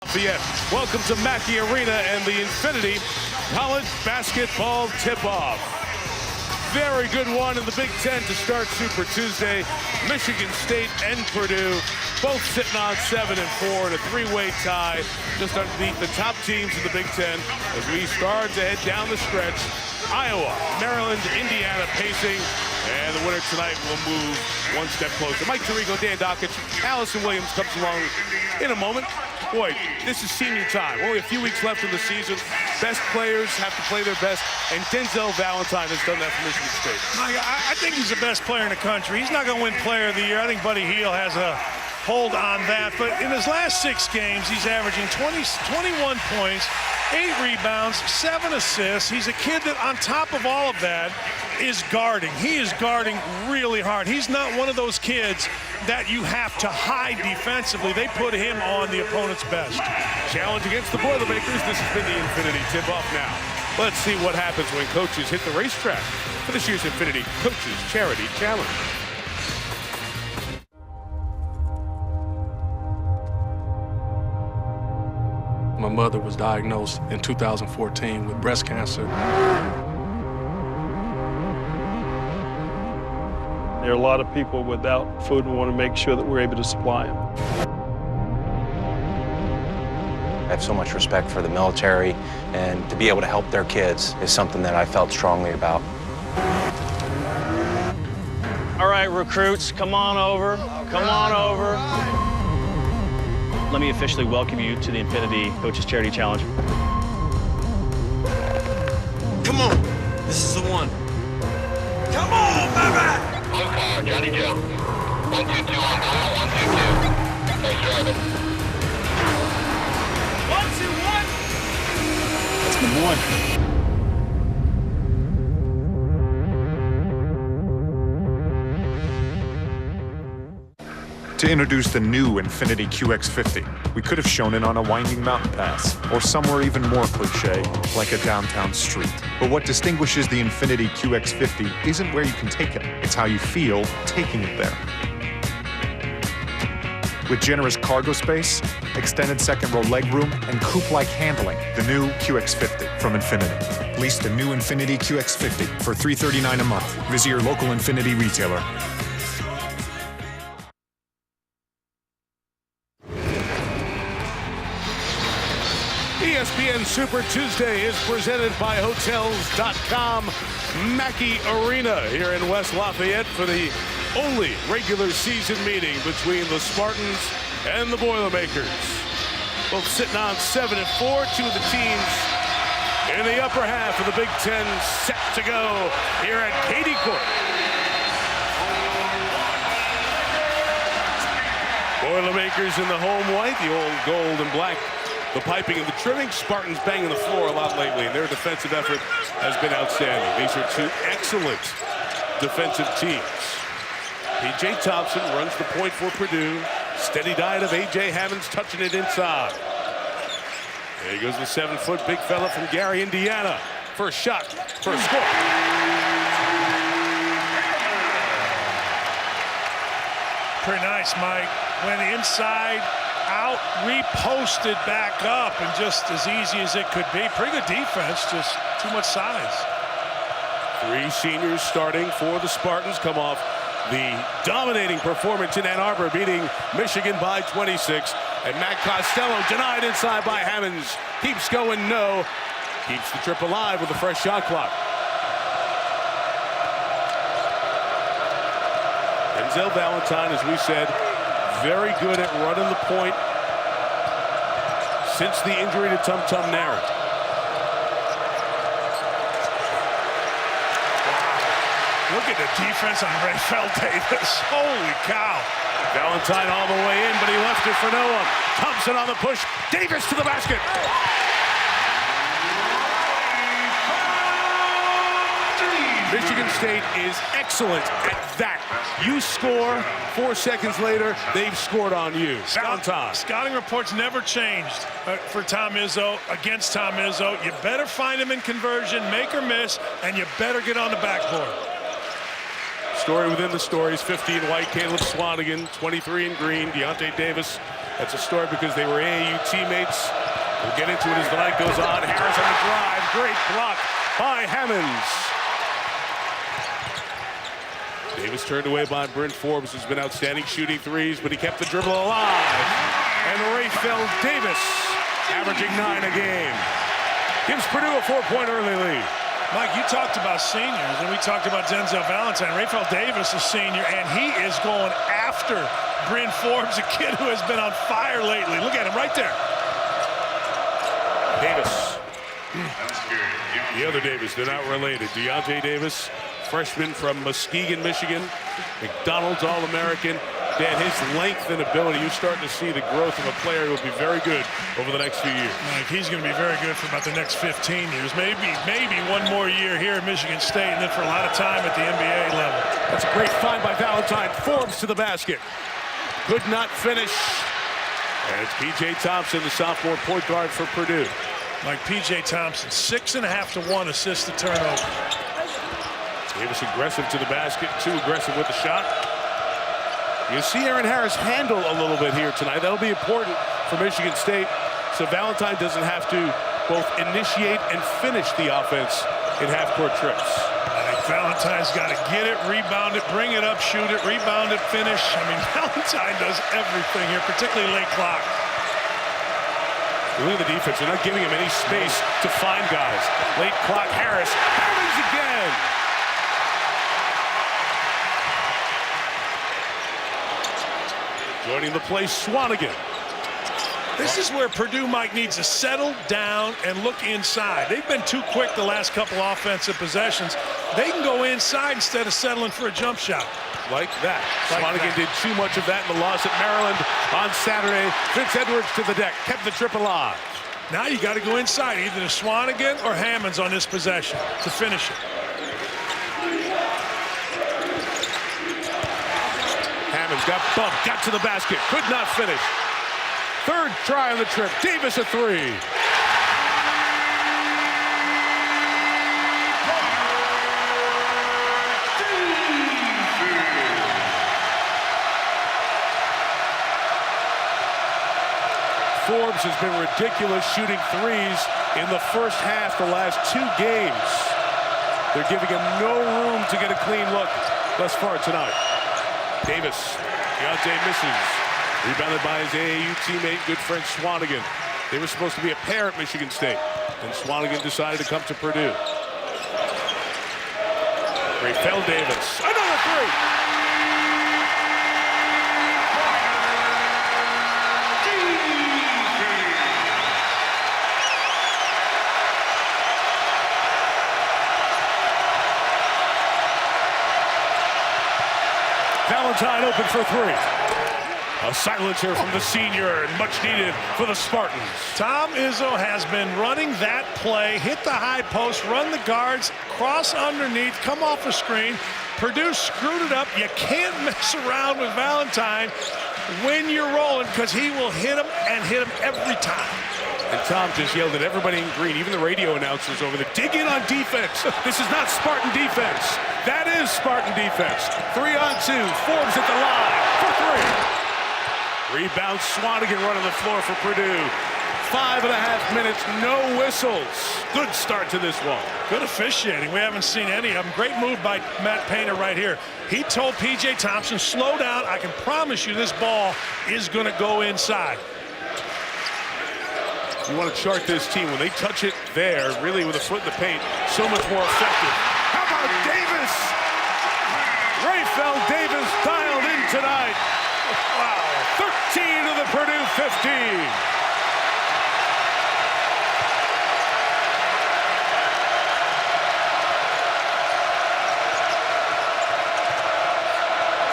Lafayette. Welcome to Mackey Arena and the Infinity College Basketball Tip-Off. Very good one in the Big Ten to start Super Tuesday. Michigan State and Purdue both sitting on 7 and 4 in a three-way tie just underneath the top teams in the Big Ten as we start to head down the stretch. Iowa, Maryland, Indiana pacing, and the winner tonight will move one step closer. Mike Tirico, Dan Dockich, Allison Williams comes along in a moment. Boy, this is senior time. Only a few weeks left in the season. Best players have to play their best, and Denzel Valentine has done that for Michigan State. I think he's the best player in the country. He's not going to win Player of the Year. I think Buddy Hield has a hold on that. But in his last 6 games, he's averaging 21 points, 8 rebounds, 7 assists. He's a kid that, on top of all of that, is guarding. He is guarding really hard. He's not one of those kids that you have to hide defensively. They put him on the opponent's best. Challenge against the Boilermakers. This has been the Infinity Tip-Off now. Let's see what happens when coaches hit the racetrack for this year's Infinity Coaches Charity Challenge. My mother was diagnosed in 2014 with breast cancer. There are a lot of people without food and we want to make sure that we're able to supply them. I have so much respect for the military, and to be able to help their kids is something that I felt strongly about. All right, recruits, come on over. Come on over. Let me officially welcome you to the Infinity Coaches Charity Challenge. Come on, this is the one. Come on, baby! Johnny Joe. 1, 2, 2 on ball, 1, 2, 2. Nice driving. 1, 2, 1. That's the one. To introduce the new Infinity QX50, we could have shown it on a winding mountain pass, or somewhere even more cliche, like a downtown street. But what distinguishes the Infinity QX50 isn't where you can take it, it's how you feel taking it there. With generous cargo space, extended second row legroom, and coupe-like handling, the new QX50 from Infinity. Lease the new Infinity QX50 for $339 a month. Visit your local Infinity retailer. ESPN Super Tuesday is presented by Hotels.com. Mackey Arena here in West Lafayette for the only regular season meeting between the Spartans and the Boilermakers. Both sitting on 7 and 4, two of the teams in the upper half of the Big Ten set to go here at Katie Court. Boilermakers in the home white, the old gold and black. The piping and the trimming. Spartans banging the floor a lot lately, and their defensive effort has been outstanding. These are two excellent defensive teams. P.J. Thompson runs the point for Purdue. Steady diet of A.J. Hammonds touching it inside. There he goes, the 7-foot big fella from Gary, Indiana. First shot, first score. Pretty nice, Mike. Went inside, out, reposted back up, and just as easy as it could be. Pretty good defense, just too much size. 3 seniors starting for the Spartans come off the dominating performance in Ann Arbor, beating Michigan by 26. And Matt Costello denied inside by Hammonds. Keeps going, no. Keeps the trip alive with a fresh shot clock. Denzel Valentine, as we said, very good at running the point since the injury to Tum Tum Naren. Look at the defense on Rayfeld Davis. Holy cow. Valentine all the way in, but he left it for no one. Thompson on the push. Davis to the basket. Michigan State is excellent at that. You score, 4 seconds later, they've scored on you. Scouting reports never changed for Tom Izzo, against Tom Izzo. You better find him in conversion, make or miss, and you better get on the backboard. story within the stories. 50 in white, Caleb Swanigan. 23 in green, Deontay Davis. That's a story because they were AAU teammates. We'll get into it as the night goes on. Harris on the drive. Great block by Hammonds. Davis turned away by Bryn Forbes, who's been outstanding shooting threes, but he kept the dribble alive. And Raphael Davis averaging 9 a game. Gives Purdue a 4-point early lead. Mike, you talked about seniors, and we talked about Denzel Valentine. Raphael Davis is senior, and he is going after Bryn Forbes, a kid who has been on fire lately. Look at him right there. Davis. The other Davis, they're not related. Deontay Davis, freshman from Muskegon, Michigan. McDonald's All-American. Dan, his length and ability, you're starting to see the growth of a player who will be very good over the next few years. Mike, he's going to be very good for about the next 15 years. Maybe one more year here at Michigan State, and then for a lot of time at the NBA level. That's a great find by Valentine. Forbes to the basket. Could not finish. And it's P.J. Thompson, the sophomore point guard for Purdue. Like P.J. Thompson, 6.5 to 1 assist to turnover. Davis aggressive to the basket, too aggressive with the shot. You see Aaron Harris handle a little bit here tonight. That'll be important for Michigan State, so Valentine doesn't have to both initiate and finish the offense in half-court trips. I think Valentine's got to get it, rebound it, bring it up, shoot it, rebound it, finish. I mean, Valentine does everything here, particularly late clock. Look at the defense. They're not giving him any space to find guys. Late clock, Harris. Hammonds again. Joining the play, Swanigan. This is where Purdue, Mike, needs to settle down and look inside. They've been too quick the last couple offensive possessions. They can go inside instead of settling for a jump shot. Like that. Swanigan did too much of that in the loss at Maryland on Saturday. Vince Edwards to the deck, kept the trip alive. Now you got to go inside, either to Swanigan or Hammonds on this possession to finish it. Hammonds got bumped, got to the basket, could not finish. Third try on the trip, Davis a three. Forbes has been ridiculous shooting threes in the first half the last 2 games. They're giving him no room to get a clean look thus far tonight. Davis, Deontay misses. Rebounded by his AAU teammate, good friend Swanigan. They were supposed to be a pair at Michigan State, and Swanigan decided to come to Purdue. Raphael Davis, another three! Valentine open for three. A silencer from the senior, and much needed for the Spartans. Tom Izzo has been running that play, hit the high post, run the guards, cross underneath, come off a screen. Purdue screwed it up. You can't mess around with Valentine when you're rolling, because he will hit him and hit him every time. And Tom just yelled at everybody in green, even the radio announcers over there, dig in on defense. This is not Spartan defense. That is Spartan defense. 3-on-2, Forbes at the line for three. Rebound, Swanigan running the floor for Purdue. 5.5 minutes, no whistles. Good start to this one. Good officiating. We haven't seen any of them. Great move by Matt Painter right here. He told P.J. Thompson, slow down. I can promise you this ball is going to go inside. You want to chart this team. When they touch it there, really with a foot in the paint, so much more effective. How about Davis? Raphael Davis dialed in tonight. Wow, 13 of the Purdue 15.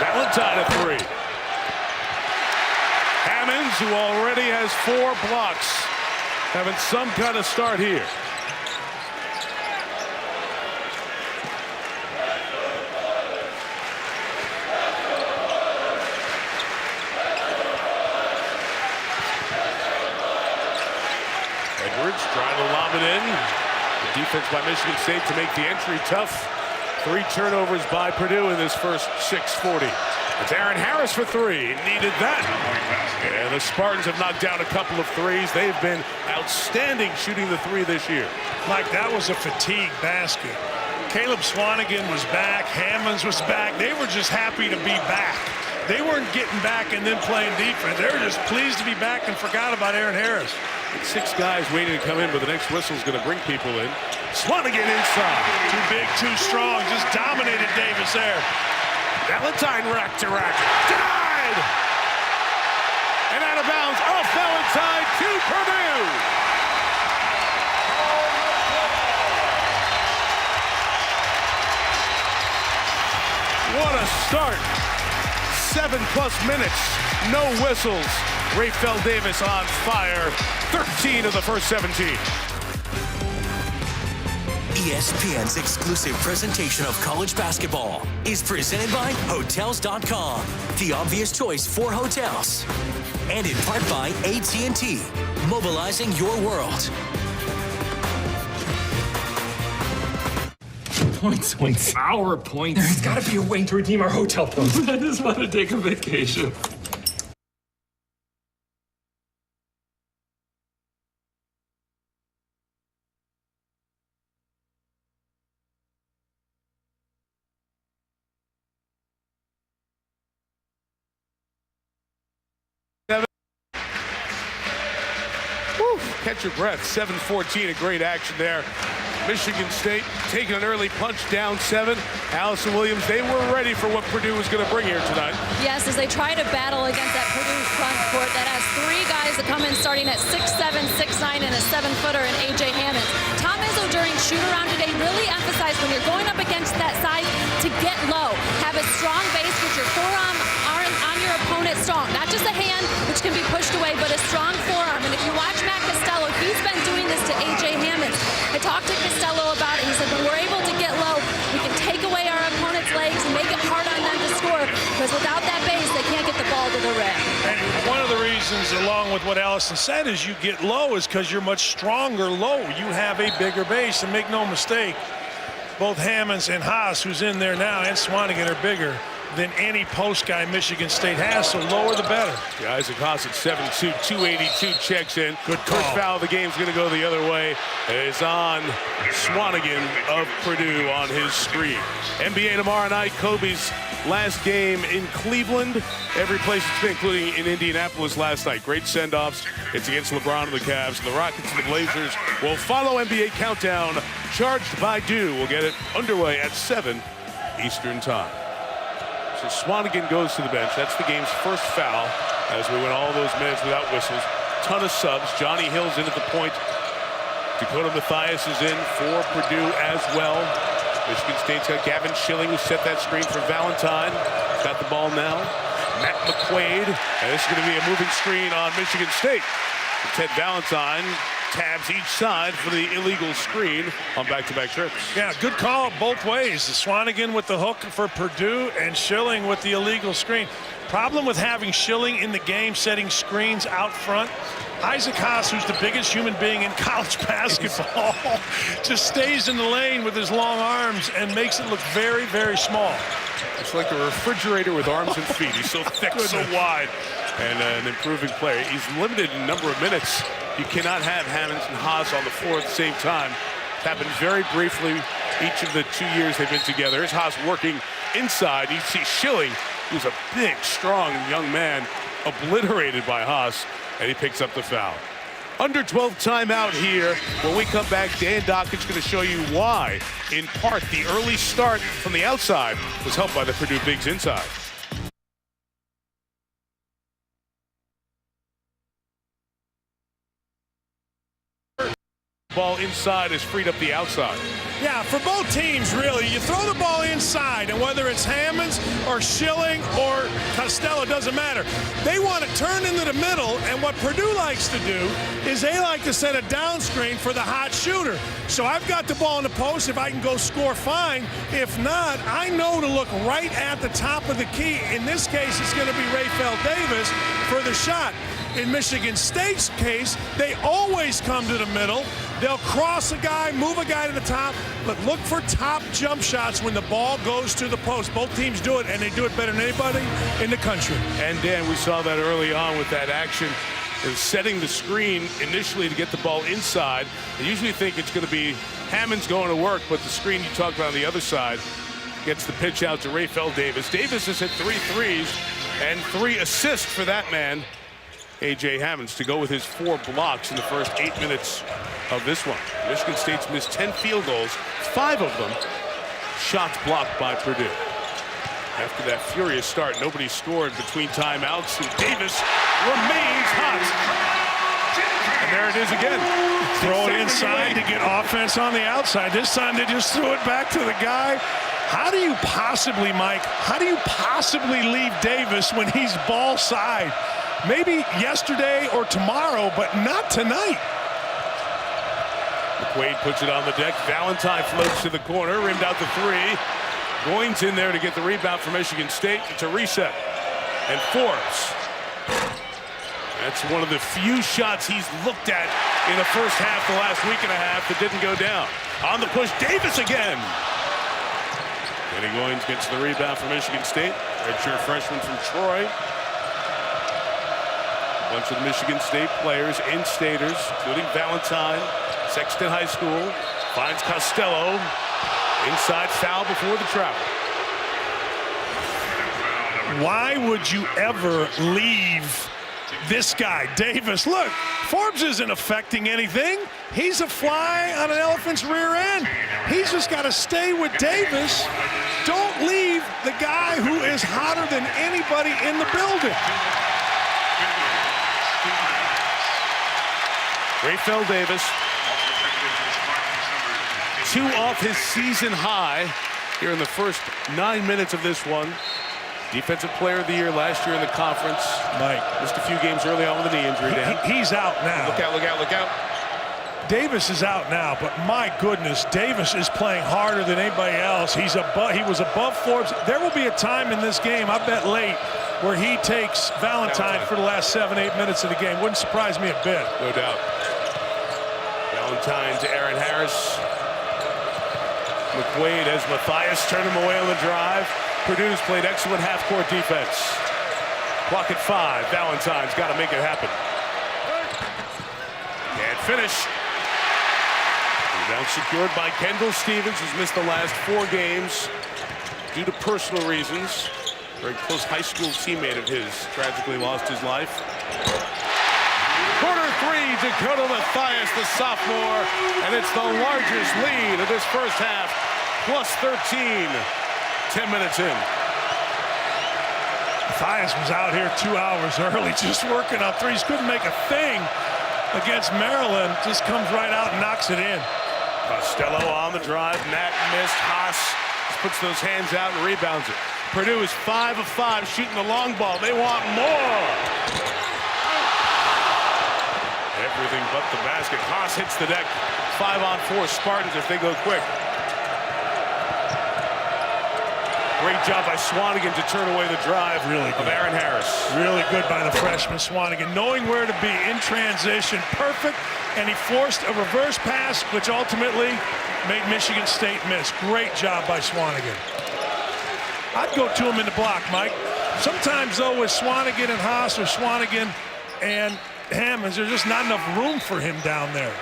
Valentine a three. Hammonds, who already has 4 blocks, having some kind of start here. Edwards trying to lob it in. The defense by Michigan State to make the entry tough 3 turnovers by Purdue in this first 6:40. It's Aaron Harris for 3. Needed that. And the Spartans have knocked down a couple of threes. They've been outstanding shooting the 3 this year. Mike, that was a fatigue basket. Caleb Swanigan was back. Hammonds was back. They were just happy to be back. They weren't getting back and then playing defense. They were just pleased to be back and forgot about Aaron Harris. 6 guys waiting to come in, but the next whistle is going to bring people in. Swanigan inside. Too big, too strong. Just dominated Davis there. Valentine rack to rack. Denied! And out of bounds off Valentine to Purdue. What a start. 7+ minutes. No whistles. Raphael Davis on fire. 13 of the first 17. ESPN's exclusive presentation of college basketball is presented by Hotels.com, the obvious choice for hotels. And in part by AT&T, mobilizing your world. Points. Our points. There's got to be a way to redeem our hotel points. I just want to take a vacation. Catch your breath. 7-14, a great action there. Michigan State taking an early punch down 7. Allison Williams, they were ready for what Purdue was going to bring here tonight. Yes, as they try to battle against that Purdue front court that has 3 guys that come in starting at 6'7", 6'9", and a 7-footer in A.J. Hammonds. Tom Izzo during shoot-around today really emphasized when you're going up against that size to get low. Have a strong base with your forearm on your opponent strong. Not just a hand, which can be pushed away, but a strong forearm. And if you watch Matt Costello, he's been doing this to A.J. Hammonds. I talked to Costello about it. He said, when we're able to get low, we can take away our opponent's legs and make it hard on them to score. Because without that base, they can't get the ball to the rim. And one of the reasons, along with what Allison said, is you get low is because you're much stronger low. You have a bigger base. And make no mistake, both Hammonds and Haas, who's in there now, and Swanigan are bigger than any post guy Michigan State has, so lower the better. Yeah, Isaac Haas at 7'2", 282 checks in. Good call. First foul of the game's going to go the other way. It's on Swanigan of Purdue on his screen. NBA tomorrow night, Kobe's last game in Cleveland. Every place it's been, including in Indianapolis last night. Great send-offs. It's against LeBron and the Cavs. The Rockets and the Blazers will follow NBA Countdown. Charged by Dew. We'll get it underway at 7 Eastern Time. So Swanigan goes to the bench. That's the game's first foul as we went all those minutes without whistles. Ton of subs. Johnny Hill's in at the point. Dakota Mathias is in for Purdue as well. Michigan State's got Gavin Schilling, who set that screen for Valentine. Got the ball now. Matt McQuaid. And this is going to be a moving screen on Michigan State. Ted Valentine tabs each side for the illegal screen on back-to-back trips. Yeah, good call both ways. Swanigan with the hook for Purdue and Schilling with the illegal screen. Problem with having Schilling in the game setting screens out front, Isaac Haas, who's the biggest human being in college basketball, just stays in the lane with his long arms and makes it look very, very small. It's like a refrigerator with arms and feet. He's so thick, so wide, and an improving player. He's limited in number of minutes. You cannot have Hammonds and Haas on the floor at the same time. It's happened very briefly each of the 2 years they've been together. Here's Haas working inside. You see Schilling, who's a big, strong young man, obliterated by Haas, and he picks up the foul. Under 12 timeout here. When we come back, Dan Dockett's going to show you why, in part, the early start from the outside was helped by the Purdue bigs inside. Ball inside has freed up the outside. Yeah, for both teams, really. You throw the ball inside, and whether it's Hammonds or Schilling or Costello, doesn't matter. They want to turn into the middle, and what Purdue likes to do is they like to set a down screen for the hot shooter. So I've got the ball in the post. If I can go score, fine. If not, I know to look right at the top of the key. In this case, it's going to be Raphael Davis for the shot. In Michigan State's case, they always come to the middle. They'll cross a guy, move a guy to the top, but look for top jump shots when the ball goes to the post. Both teams do it, and they do it better than anybody in the country. And Dan, we saw that early on with that action. It was setting the screen initially to get the ball inside. I usually think it's going to be Hammond's going to work, but the screen you talked about on the other side gets the pitch out to Rayfeld Davis. Davis has hit 3 threes and 3 assists for that man, A.J. Hammonds, to go with his 4 blocks in the first 8 minutes of this one. Michigan State's missed 10 field goals, 5 of them shots blocked by Purdue. After that furious start, nobody scored between timeouts, and Davis remains hot. And there it is again. Throw it inside to get offense on the outside. This time they just threw it back to the guy. How do you possibly, Mike, how do you possibly leave Davis when he's ball side? Maybe yesterday or tomorrow, but not tonight. McQuaid puts it on the deck. Valentine floats to the corner, rimmed out the 3. Goins in there to get the rebound for Michigan State. It's a reset. And Forbes. That's one of the few shots he's looked at in the first half, the last week and a half, that didn't go down. On the push, Davis again. Danny Goins gets the rebound for Michigan State. Redshirt freshman from Troy. A bunch of the Michigan State players, in-staters, including Valentine, Sexton High School, finds Costello. Inside foul before the travel. Why would you ever leave this guy, Davis? Look, Forbes isn't affecting anything. He's a fly on an elephant's rear end. He's just got to stay with Davis. Don't leave the guy who is hotter than anybody in the building. Rayfeld Davis, 2 off his season high here in the first 9 minutes of this one. Defensive Player of the Year last year in the conference. Mike missed a few games early on with a knee injury. He's out now. Look out, look out, look out. Davis is out now, but my goodness, Davis is playing harder than anybody else. He was above Forbes. There will be a time in this game, I bet late, where he takes Valentine for the last 7-8 minutes of the game. Wouldn't surprise me a bit. No doubt. Valentine to Aaron Harris. McQuaid has Matthias turn him away on the drive. Purdue's played excellent half-court defense. Clock at 5. Valentine's got to make it happen. Can't finish. Rebound secured by Kendall Stevens, who's missed the last 4 games due to personal reasons. Very close high school teammate of his tragically lost his life. Corner 3, Dakota Matthias, the sophomore, and it's the largest lead of this first half, plus 13. 10 minutes in. Matthias was out here 2 hours early, just working on threes. Couldn't make a thing against Maryland. Just comes right out and knocks it in. Costello on the drive. Nat missed. Haas just puts those hands out and rebounds it. Purdue is 5 of 5 shooting the long ball. They want more. Everything but the basket. Haas hits the deck. 5-on-4 Spartans if they go quick. Great job by Swanigan to turn away the drive of Aaron Harris. Really good by the freshman Swanigan, knowing where to be in transition. Perfect, and he forced a reverse pass, which ultimately made Michigan State miss. Great job by Swanigan. I'd go to him in the block, Mike. Sometimes, though, with Swanigan and Haas or Swanigan and Hammonds, there's just not enough room for him down there.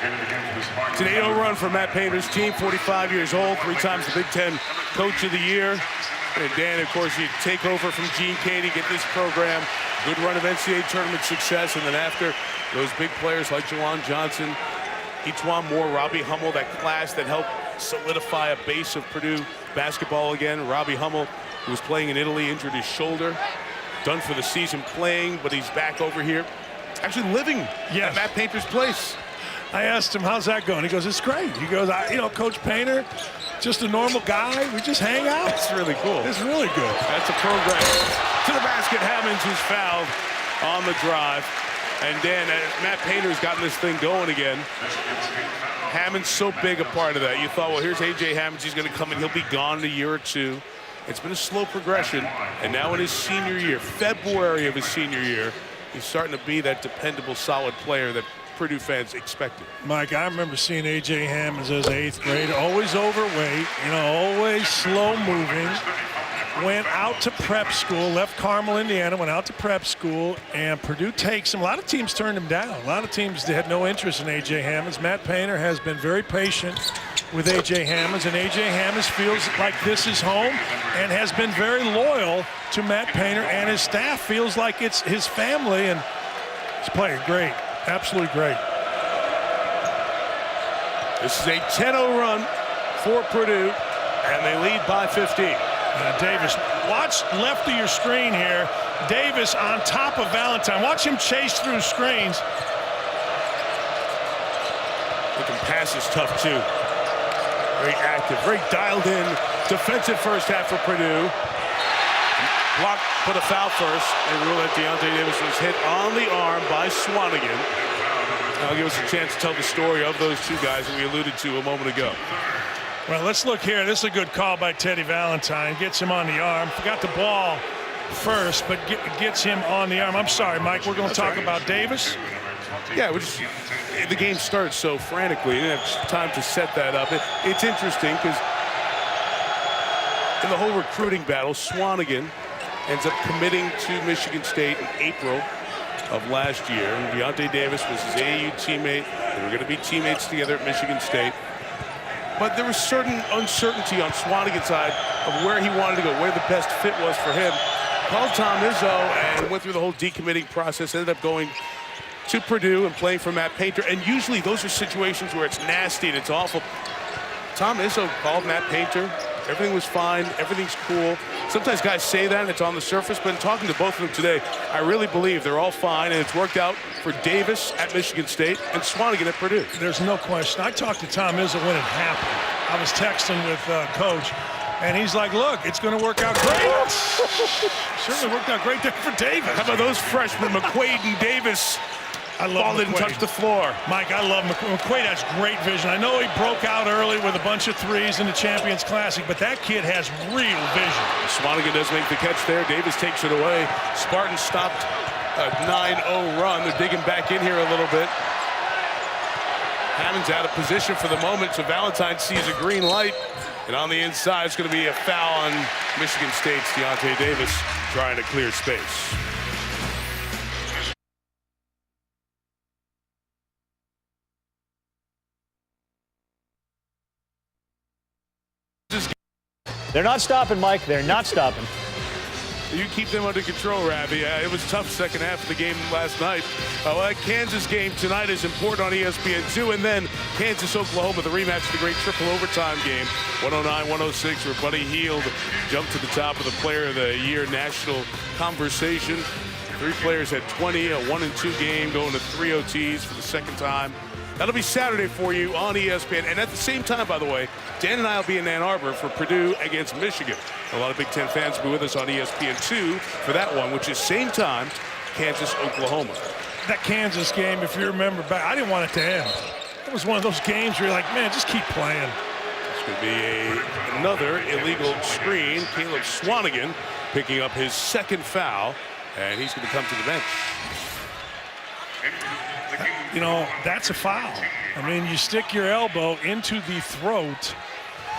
It's an 8-0 run for Matt Painter's team, 45 years old, 3 times the Big Ten Coach of the Year. And Dan, of course, you take over from Gene Katie, get this program, good run of NCAA tournament success, and then after, those big players like Jawan Johnson, Etuan Moore, Robbie Hummel, that class that helped solidify a base of Purdue basketball again. Robbie Hummel, who was playing in Italy, injured his shoulder, done for the season playing, but he's back over here, actually living at Matt Painter's place. I asked him, how's that going? He goes, it's great. He goes, Coach Painter, just a normal guy. We just hang out. That's really cool. It's really good. That's a program. To the basket, Hammonds, who's fouled on the drive. And Dan, Matt Painter's gotten this thing going again. Hammonds so big a part of that. You thought, well, here's A.J. Hammonds. He's going to come in. He'll be gone in a year or 2. It's been a slow progression. And now in his senior year, February of his senior year, he's starting to be that dependable, solid player that Purdue fans expected. Mike, I remember seeing A.J. Hammonds as 8th grade, always overweight, always slow moving. Went out to prep school, left Carmel, Indiana, went out to prep school, and Purdue takes him. A lot of teams turned him down. A lot of teams had no interest in A.J. Hammonds. Matt Painter has been very patient with A.J. Hammonds, and A.J. Hammonds feels like this is home and has been very loyal to Matt Painter, and his staff feels like it's his family, and he's playing great, absolutely great. This is a 10-0 run for Purdue, and they lead by 15. Davis, watch left of your screen here. Davis on top of Valentine. Watch him chase through screens. He can pass is tough, too. Very active, very dialed in. Defensive first half for Purdue. Blocked for the foul first. They rule that Deontay Davis was hit on the arm by Swanigan. That'll give us a chance to tell the story of those two guys that we alluded to a moment ago. Well, let's look here. This is a good call by Teddy Valentine. Gets him on the arm. Forgot the ball first, but gets him on the arm. I'm sorry, Mike. We're going to talk about Davis. Yeah, the game started so frantically. They didn't have time to set that up. It's interesting because in the whole recruiting battle, Swanigan ends up committing to Michigan State in April of last year. And Deontay Davis was his AAU teammate. They were going to be teammates together at Michigan State. But there was certain uncertainty on Swanigan's side of where he wanted to go, where the best fit was for him. Called Tom Izzo and went through the whole decommitting process, ended up going to Purdue and playing for Matt Painter. And usually those are situations where it's nasty and it's awful. Tom Izzo called Matt Painter. Everything was fine. Everything's cool. Sometimes guys say that and it's on the surface, but in talking to both of them today, I really believe they're all fine, and it's worked out for Davis at Michigan State and Swanigan at Purdue. There's no question. I talked to Tom Izzo when it happened. I was texting with Coach, and he's like, look, it's going to work out great. Certainly worked out great there for Davis. How about those freshmen, McQuaid and Davis? I love Ball didn't touch the floor. Mike, I love McQuaid. McQuaid has great vision. I know he broke out early with a bunch of threes in the Champions Classic, but that kid has real vision. Swanigan does make the catch there. Davis takes it away. Spartans stopped a 9-0 run. They're digging back in here a little bit. Hammond's out of position for the moment, so Valentine sees a green light. And on the inside, it's going to be a foul on Michigan State's Deontay Davis trying to clear space. They're not stopping, Mike. They're not stopping. You keep them under control, Ravi. It was tough second half of the game last night. That Kansas game tonight is important on ESPN2. And then Kansas-Oklahoma, the rematch of the great triple overtime game. 109-106, where Buddy Hield jumped to the top of the Player of the Year national conversation. 3 players had 20, a 1-2 game, going to 3 OTs for the second time. That'll be Saturday for you on ESPN. And at the same time, by the way, Dan and I will be in Ann Arbor for Purdue against Michigan. A lot of Big Ten fans will be with us on ESPN2 for that one, which is same time, Kansas-Oklahoma. That Kansas game, if you remember back, I didn't want it to end. It was one of those games where you're like, man, just keep playing. It's going to be another illegal screen. Caleb Swanigan picking up his second foul, and he's going to come to the bench. That's a foul. I mean, you stick your elbow into the throat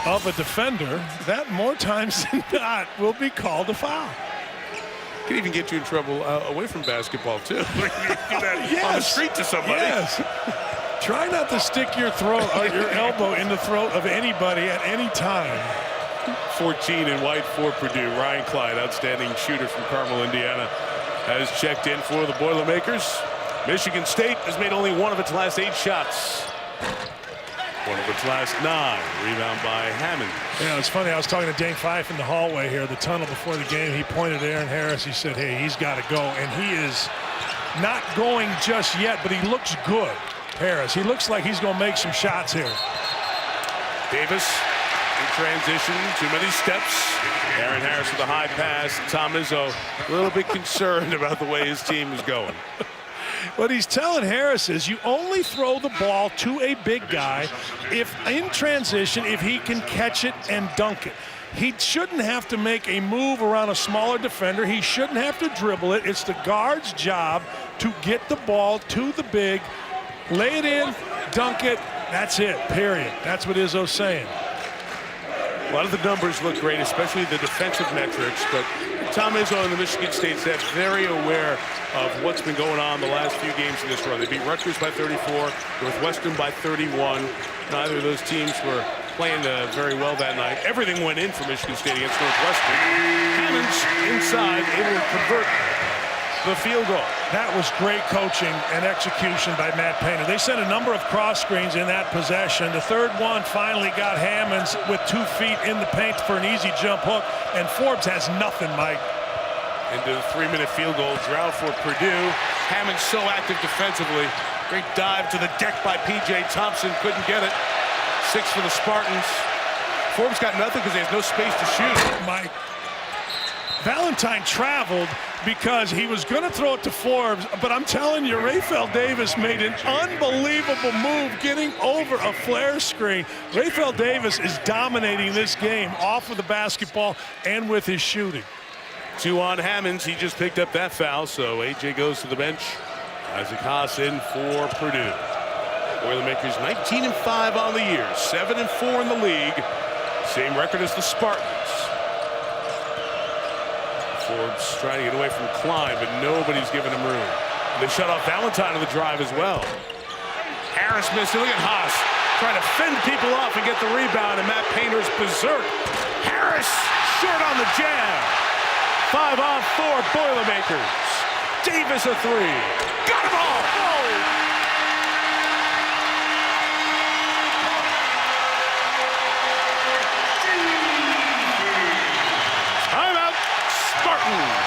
of a defender, that more times than not will be called a foul. Can even get you in trouble away from basketball, too. You do that on the street to somebody. Yes. Try not to stick your elbow in the throat of anybody at any time. 14 in white for Purdue. Ryan Clyde, outstanding shooter from Carmel, Indiana, has checked in for the Boilermakers. Michigan State has made only one of its last 8 shots. One of its last 9. Rebound by Hammond. Yeah, it's funny. I was talking to Dane Fife in the hallway here, the tunnel before the game. He pointed to Aaron Harris. He said, hey, he's got to go. And he is not going just yet, but he looks good, Harris. He looks like he's going to make some shots here. Davis in transition. Too many steps. Aaron Harris with a high pass. Tom Izzo a little bit concerned about the way his team is going. What he's telling Harris is you only throw the ball to a big guy if in transition, if he can catch it and dunk it. He shouldn't have to make a move around a smaller defender. He shouldn't have to dribble it. It's the guard's job to get the ball to the big, lay it in, dunk it. That's it, period. That's what Izzo's saying. A lot of the numbers look great, especially the defensive metrics, but Tom Izzo and the Michigan State staff very aware of what's been going on the last few games in this run. They beat Rutgers by 34, Northwestern by 31. Neither of those teams were playing very well that night. Everything went in for Michigan State against Northwestern. Hammonds inside, able to convert the field goal. That was great coaching and execution by Matt Painter. They sent a number of cross screens in that possession. The third one finally got Hammonds with 2 feet in the paint for an easy jump hook, and Forbes has nothing, Mike. Into the 3-minute field goal drought for Purdue. Hammonds so active defensively. Great dive to the deck by P.J. Thompson. Couldn't get it. 6 for the Spartans. Forbes got nothing because he has no space to shoot. Mike, Valentine traveled because he was going to throw it to Forbes, but I'm telling you, Raphael Davis made an unbelievable move getting over a flare screen. Raphael Davis is dominating this game off of the basketball and with his shooting. 2 on Hammonds. He just picked up that foul, so A.J. goes to the bench. Isaac Haas in for Purdue. Boilermakers 19-5 on the year, 7-4 in the league. Same record as the Spartans. Forbes trying to get away from Klein, but nobody's giving him room. They shut off Valentine on the drive as well. Harris missed it. Look at Haas trying to fend people off and get the rebound, and Matt Painter's berserk. Harris short on the jam. 5 on 4 Boilermakers. Davis a 3. Got him all. Timeout, Spartans.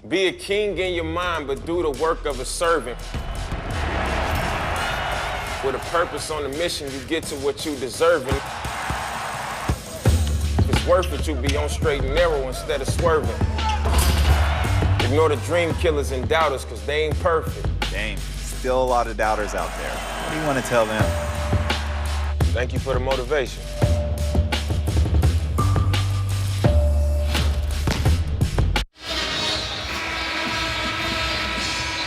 Be a king in your mind, but do the work of a servant. With a purpose on the mission, you get to what you deserve. If it's worth it, you be on straight and narrow instead of swerving. Ignore the dream killers and doubters, because they ain't perfect. Dang, still a lot of doubters out there. What do you want to tell them? Thank you for the motivation.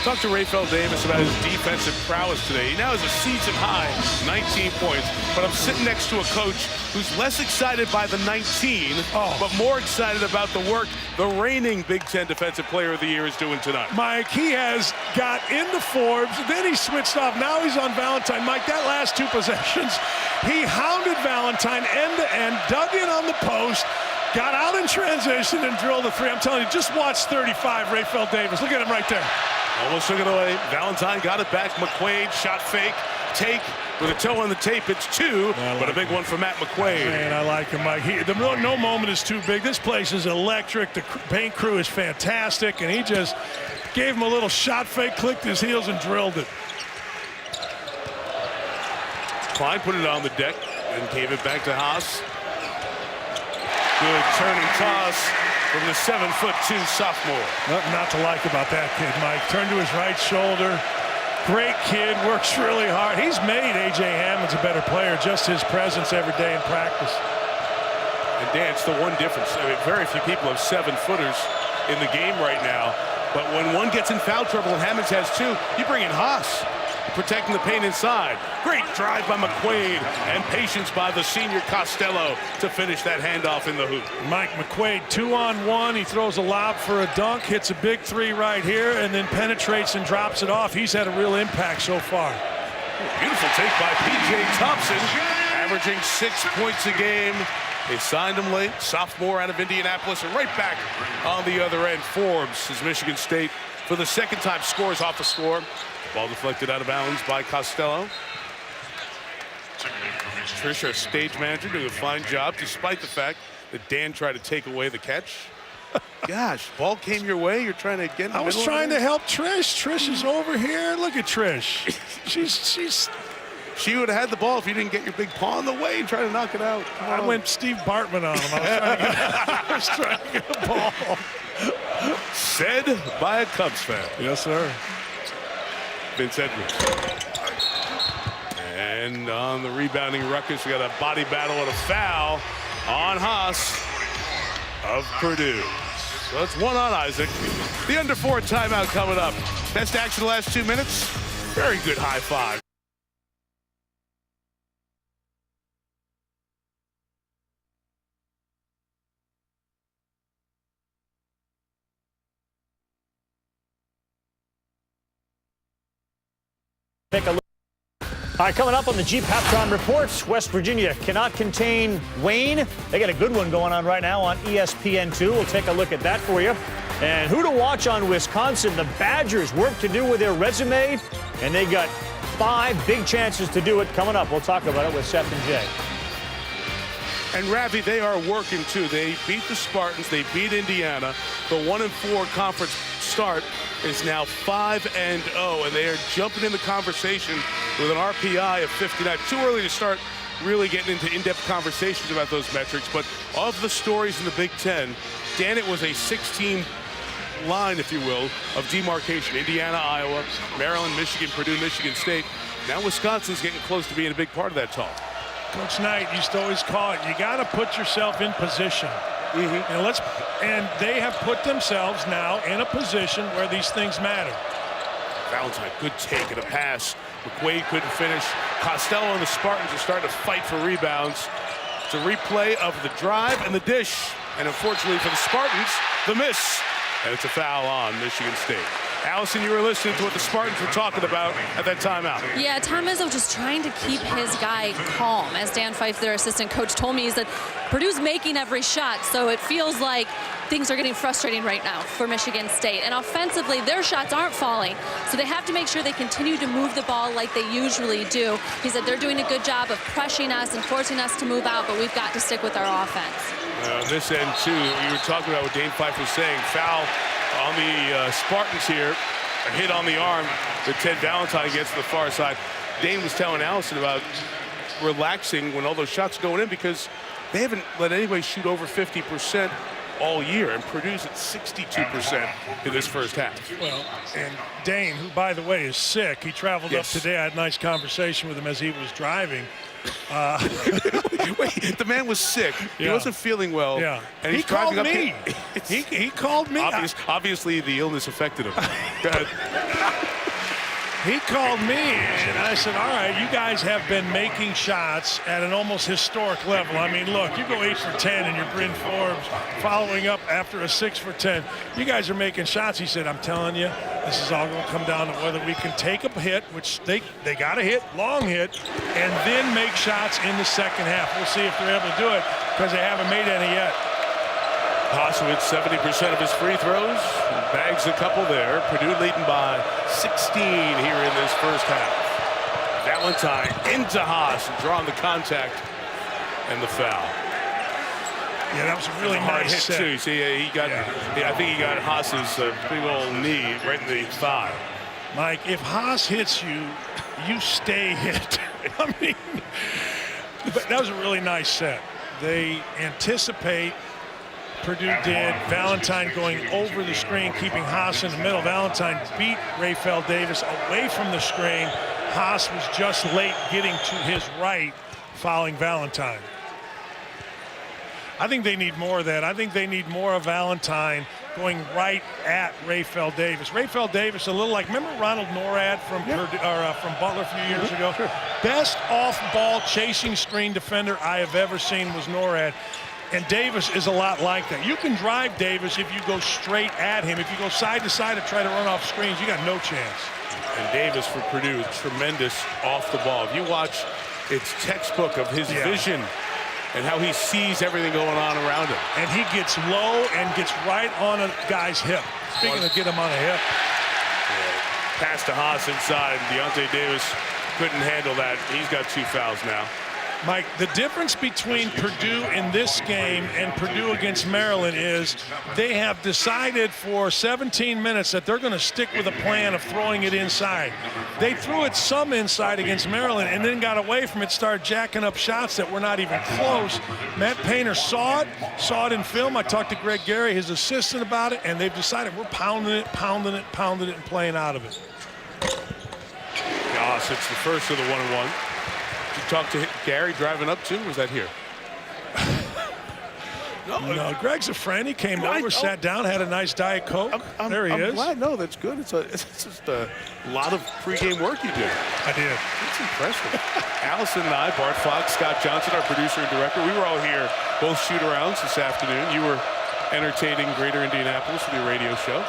Talked to Raphael Davis about his defensive prowess today. He now has a season-high 19 points, but I'm sitting next to a coach who's less excited by the 19, but more excited about the work the reigning Big Ten Defensive Player of the Year is doing tonight. Mike, he has got into Forbes, then he switched off. Now he's on Valentine. Mike, that last 2 possessions, he hounded Valentine end-to-end, dug in on the post, got out in transition and drilled a 3. I'm telling you, just watch 35, Raphael Davis. Look at him right there. Almost took it away. Valentine got it back. McQuaid, shot fake, take with a toe on the tape. It's 2, but a big one for Matt McQuaid. Man, I like him, Mike. No moment is too big. This place is electric. The paint crew is fantastic, and he just gave him a little shot fake, clicked his heels, and drilled it. Klein put it on the deck and gave it back to Haas. Good turning toss from the 7'2" sophomore. Nothing not to like about that kid, Mike. Turned to his right shoulder. Great kid, works really hard. He's made A.J. Hammonds a better player, just his presence every day in practice. And Dan, it's the one difference. I mean, very few people have 7-footers in the game right now. But when one gets in foul trouble and Hammonds has 2, you bring in Haas, protecting the paint inside. Great drive by McQuaid and patience by the senior Costello to finish that handoff in the hoop. Mike McQuaid, 2-on-1. He throws a lob for a dunk, hits a big 3 right here, and then penetrates and drops it off. He's had a real impact so far. Beautiful take by P.J. Thompson, averaging 6 points a game. They signed him late, sophomore out of Indianapolis, and right back on the other end. Forbes, as Michigan State, for the second time scores off a score. Ball deflected out of bounds by Costello. Trish, our stage manager, doing a fine job, despite the fact that Dan tried to take away the catch. Gosh, ball came your way. You're trying to get in the I was trying to help Trish. Trish is over here. Look at Trish. She's She would have had the ball if you didn't get your big paw in the way and try to knock it out. I went Steve Bartman on him. I was trying to get a ball. Said by a Cubs fan. Yes, sir. Vince Edwards. And on the rebounding ruckus, we got a body battle and a foul on Haas of Purdue. So that's one on Isaac. The under 4 timeout coming up. Best action the last 2 minutes. Very good high five. Take a look. All right, coming up on the Jeep Halftime Report, West Virginia cannot contain Wayne. They got a good one going on right now on ESPN2. We'll take a look at that for you. And who to watch on Wisconsin? The Badgers work to do with their resume, and they got 5 big chances to do it coming up. We'll talk about it with Seth and Jay. And Ravi, they are working too. They beat the Spartans. They beat Indiana. The 1-4 conference start is now 5-0, and they are jumping in the conversation with an RPI of 59. Too early to start really getting into in-depth conversations about those metrics, but of the stories in the Big Ten, Dan, it was a 16 line, if you will, of demarcation. Indiana, Iowa, Maryland, Michigan, Purdue, Michigan State. Now Wisconsin's getting close to being a big part of that talk. Coach Knight used to always call it, you got to put yourself in position. And they have put themselves now in a position where these things matter. Valentine, good take and a pass. McQuaid couldn't finish. Costello and the Spartans are starting to fight for rebounds. It's a replay of the drive and the dish. And unfortunately for the Spartans, the miss. And it's a foul on Michigan State. Allison, you were listening to what the Spartans were talking about at that timeout. Yeah, Tom Izzo just trying to keep his guy calm. As Dan Fife, their assistant coach, told me, is that Purdue's making every shot, so it feels like things are getting frustrating right now for Michigan State. And offensively, their shots aren't falling, so they have to make sure they continue to move the ball like they usually do. He said they're doing a good job of pressuring us and forcing us to move out, but we've got to stick with our offense. On this end, too, you were talking about what Dane Fife was saying. Foul on the Spartans here. A hit on the arm that Ted Valentine gets to the far side. Dane was telling Allison about relaxing when all those shots going in because they haven't let anybody shoot over 50% all year, and Purdue's at 62% in this first half. Well, and Dane, who, by the way, is sick, he traveled up today. I had a nice conversation with him as he was driving. Wait, the man was sick. He wasn't feeling well. Yeah. And he called me. He called me. Obviously, the illness affected him. Go ahead. He called me, and I said, all right, you guys have been making shots at an almost historic level. I mean, look, you go 8 for 10 and you're Bryn Forbes following up after a 6 for 10. You guys are making shots. He said, I'm telling you, this is all going to come down to whether we can take a hit, which they got a hit, long hit, and then make shots in the second half. We'll see if they're able to do it because they haven't made any yet. Haas with 70% of his free throws, bags a couple there. Purdue leading by 16 here in this first half. Valentine into Haas and drawing the contact and the foul. Yeah, that was a really hard nice hit set. too. See, he got. I think he got Haas's big old knee right in the thigh. Mike, if Haas hits you, you stay hit. I mean, but that was a really nice set. They anticipate. Purdue did. Valentine going over the screen, keeping Haas in the middle. Valentine beat Rafael Davis away from the screen. Haas was just late getting to his right, fouling Valentine. I think they need more of that. I think they need more of Valentine going right at Rafael Davis. Rafael Davis, a little like, remember Ronald Norad from Purdue, from Butler a few years ago? Sure. Best off-ball chasing screen defender I have ever seen was Norad. And Davis is a lot like that. You can drive Davis if you go straight at him. If you go side to side and try to run off screens, you got no chance. And Davis for Purdue is tremendous off the ball. If you watch, it's textbook of his vision and how he sees everything going on around him. And he gets low and gets right on a guy's hip. Speaking of get him on a hip. Pass to Haas inside. Deontay Davis couldn't handle that. He's got 2 fouls now. Mike, the difference between Purdue in this game and Purdue against Maryland is they have decided for 17 minutes that they're going to stick with a plan of throwing it inside. They threw it some inside against Maryland and then got away from it, started jacking up shots that were not even close. Matt Painter saw it in film. I talked to Greg Gary, his assistant, about it, and they've decided we're pounding it, and playing out of it. Goss, it's the first of the 1-on-1. Did you talk to Gary driving up too? Was that here? No, Greg's a friend. He came over, sat down, had a nice Diet Coke. There he is. I'm glad. No, that's good. It's just a lot of pregame work you did. I did. It's impressive. Allison and I, Bart Fox, Scott Johnson, our producer and director, we were all here, both shoot-arounds this afternoon. You were entertaining Greater Indianapolis with your radio show.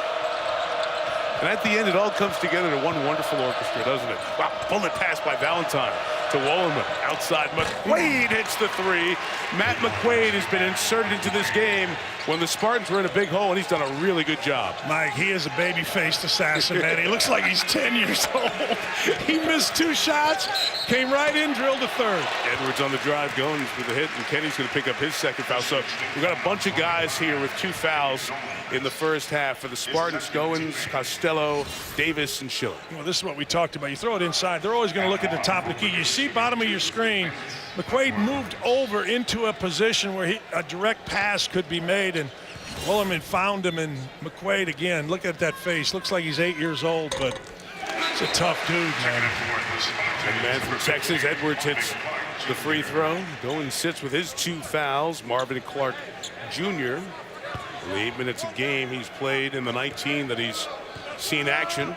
And at the end, it all comes together to one wonderful orchestra, doesn't it? Wow, bullet pass by Valentine to Wollerman. Outside, McQuaid hits the three. Matt McQuaid has been inserted into this game when the Spartans were in a big hole, and he's done a really good job. Mike, he is a baby-faced assassin, man. He looks like he's 10 years old. He missed 2 shots, came right in, drilled a third. Edwards on the drive going with the hit, and Kenny's going to pick up his second foul. So we've got a bunch of guys here with 2 fouls in the first half for the Spartans. Goins, Costello, Davis, and Schiller. Well, this is what we talked about. You throw it inside, they're always going to look at the top of the key. You see bottom of your screen, McQuaid moved over into a position where a direct pass could be made, and Wollerman found him, and McQuaid again, look at that face. Looks like he's 8 years old, but he's a tough dude, man. And man from Texas, Edwards hits the free throw. Goins sits with his 2 fouls. Marvin Clark Jr. The 8 minutes a game he's played in the 19 that he's seen action.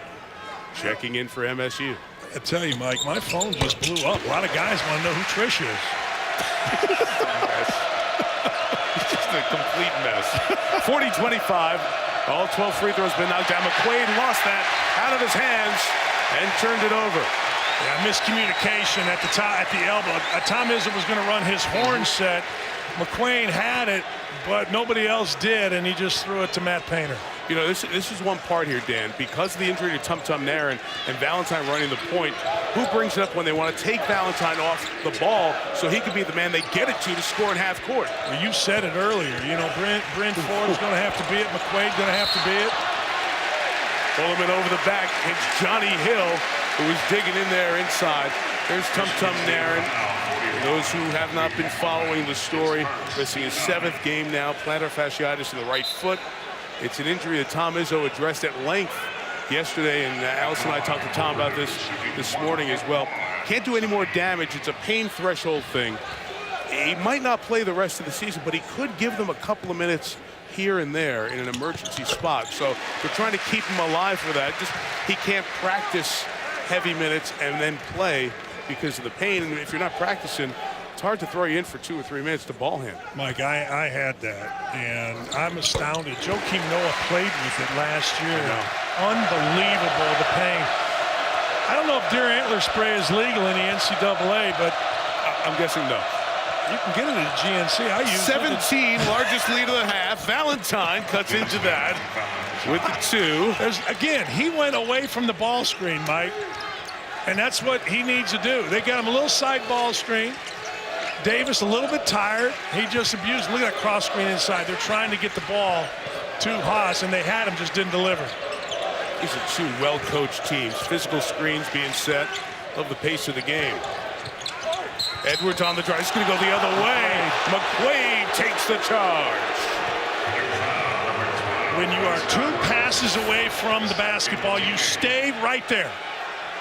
Checking in for MSU. I tell you, Mike, my phone just blew up. A lot of guys want to know who Trish is. It's just a complete mess. 40-25. All 12 free throws been knocked down. McQuaid lost that out of his hands and turned it over. Yeah, miscommunication at the top, at the elbow. Tom Izzo was going to run his horn set. McQuaid had it, but nobody else did, and he just threw it to Matt Painter. You know, this is one part here, Dan. Because of the injury to Tum Tum Nairn and Valentine running the point, who brings it up when they want to take Valentine off the ball so he can be the man they get it to score in half court? Well, you said it earlier. You know, Bryn Ford's going to have to be it. McQuaid going to have to be it. Wollerman over the back. It's Johnny Hill, who is digging in there inside. There's Tum Tum Nairn. Those who have not been following the story, missing his 7th game now, plantar fasciitis in the right foot. It's an injury that Tom Izzo addressed at length yesterday, and Allison and I talked to Tom about this morning as well. Can't do any more damage. It's a pain threshold thing. He might not play the rest of the season, but he could give them a couple of minutes here and there in an emergency spot. So they're trying to keep him alive for that. Just he can't practice heavy minutes and then play because of the pain. And if you're not practicing, it's hard to throw you in for 2 or 3 minutes to ball handle. Mike, I had that, and I'm astounded. Joakim Noah played with it last year. Unbelievable, the pain. I don't know if deer antler spray is legal in the NCAA, but I'm guessing no. You can get it at GNC. I use 17, largest lead of the half. Valentine cuts into that with the 2. Again, he went away from the ball screen, Mike, and that's what he needs to do. They got him a little side ball screen. Davis a little bit tired. He just abused. Look at that cross screen inside. They're trying to get the ball to Haas, and they had him, just didn't deliver. These are 2 well-coached teams. Physical screens being set. Love the pace of the game. Edwards on the drive. It's going to go the other way. McQuaid takes the charge. When you are 2 passes away from the basketball, you stay right there.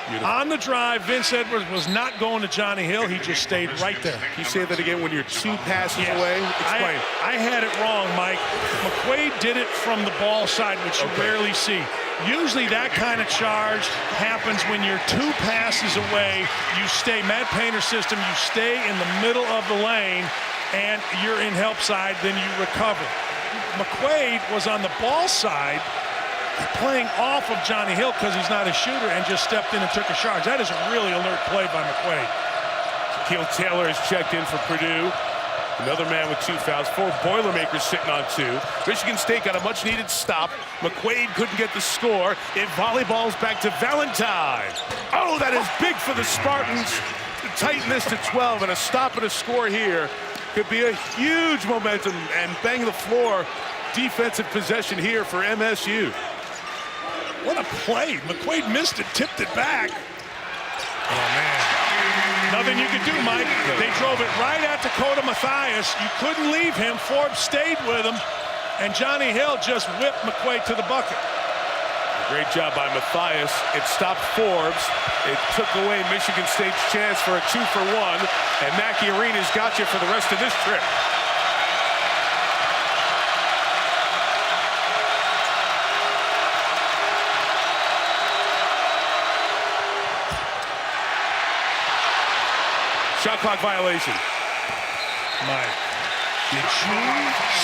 Beautiful. On the drive, Vince Edwards was not going to Johnny Hill. He just stayed right there. Can you say that again? When you're 2 passes away? Explain. I had it wrong, Mike. McQuaid did it from the ball side, which you rarely see. Usually that kind of charge happens when you're 2 passes away. You stay, Matt Painter's system, you stay in the middle of the lane, and you're in help side, then you recover. McQuaid was on the ball side, playing off of Johnny Hill because he's not a shooter, and just stepped in and took a charge. That is a really alert play by McQuaid. Shaquille Taylor has checked in for Purdue. Another man with 2 fouls. 4 Boilermakers sitting on 2. Michigan State got a much-needed stop. McQuaid couldn't get the score. It volleyballs back to Valentine. Oh, that is big for the Spartans. tighten this to 12, and a stop and a score here could be a huge momentum and bang the floor defensive possession here for MSU. What a play. McQuaid missed it, tipped it back. Oh, man. Nothing you could do, Mike. They drove it right at Dakota Mathias. You couldn't leave him. Forbes stayed with him, and Johnny Hill just whipped McQuaid to the bucket. Great job by Mathias. It stopped Forbes. It took away Michigan State's chance for a 2-for-1, and Mackey Arena's got you for the rest of this trip. Shot clock violation. Mike, did you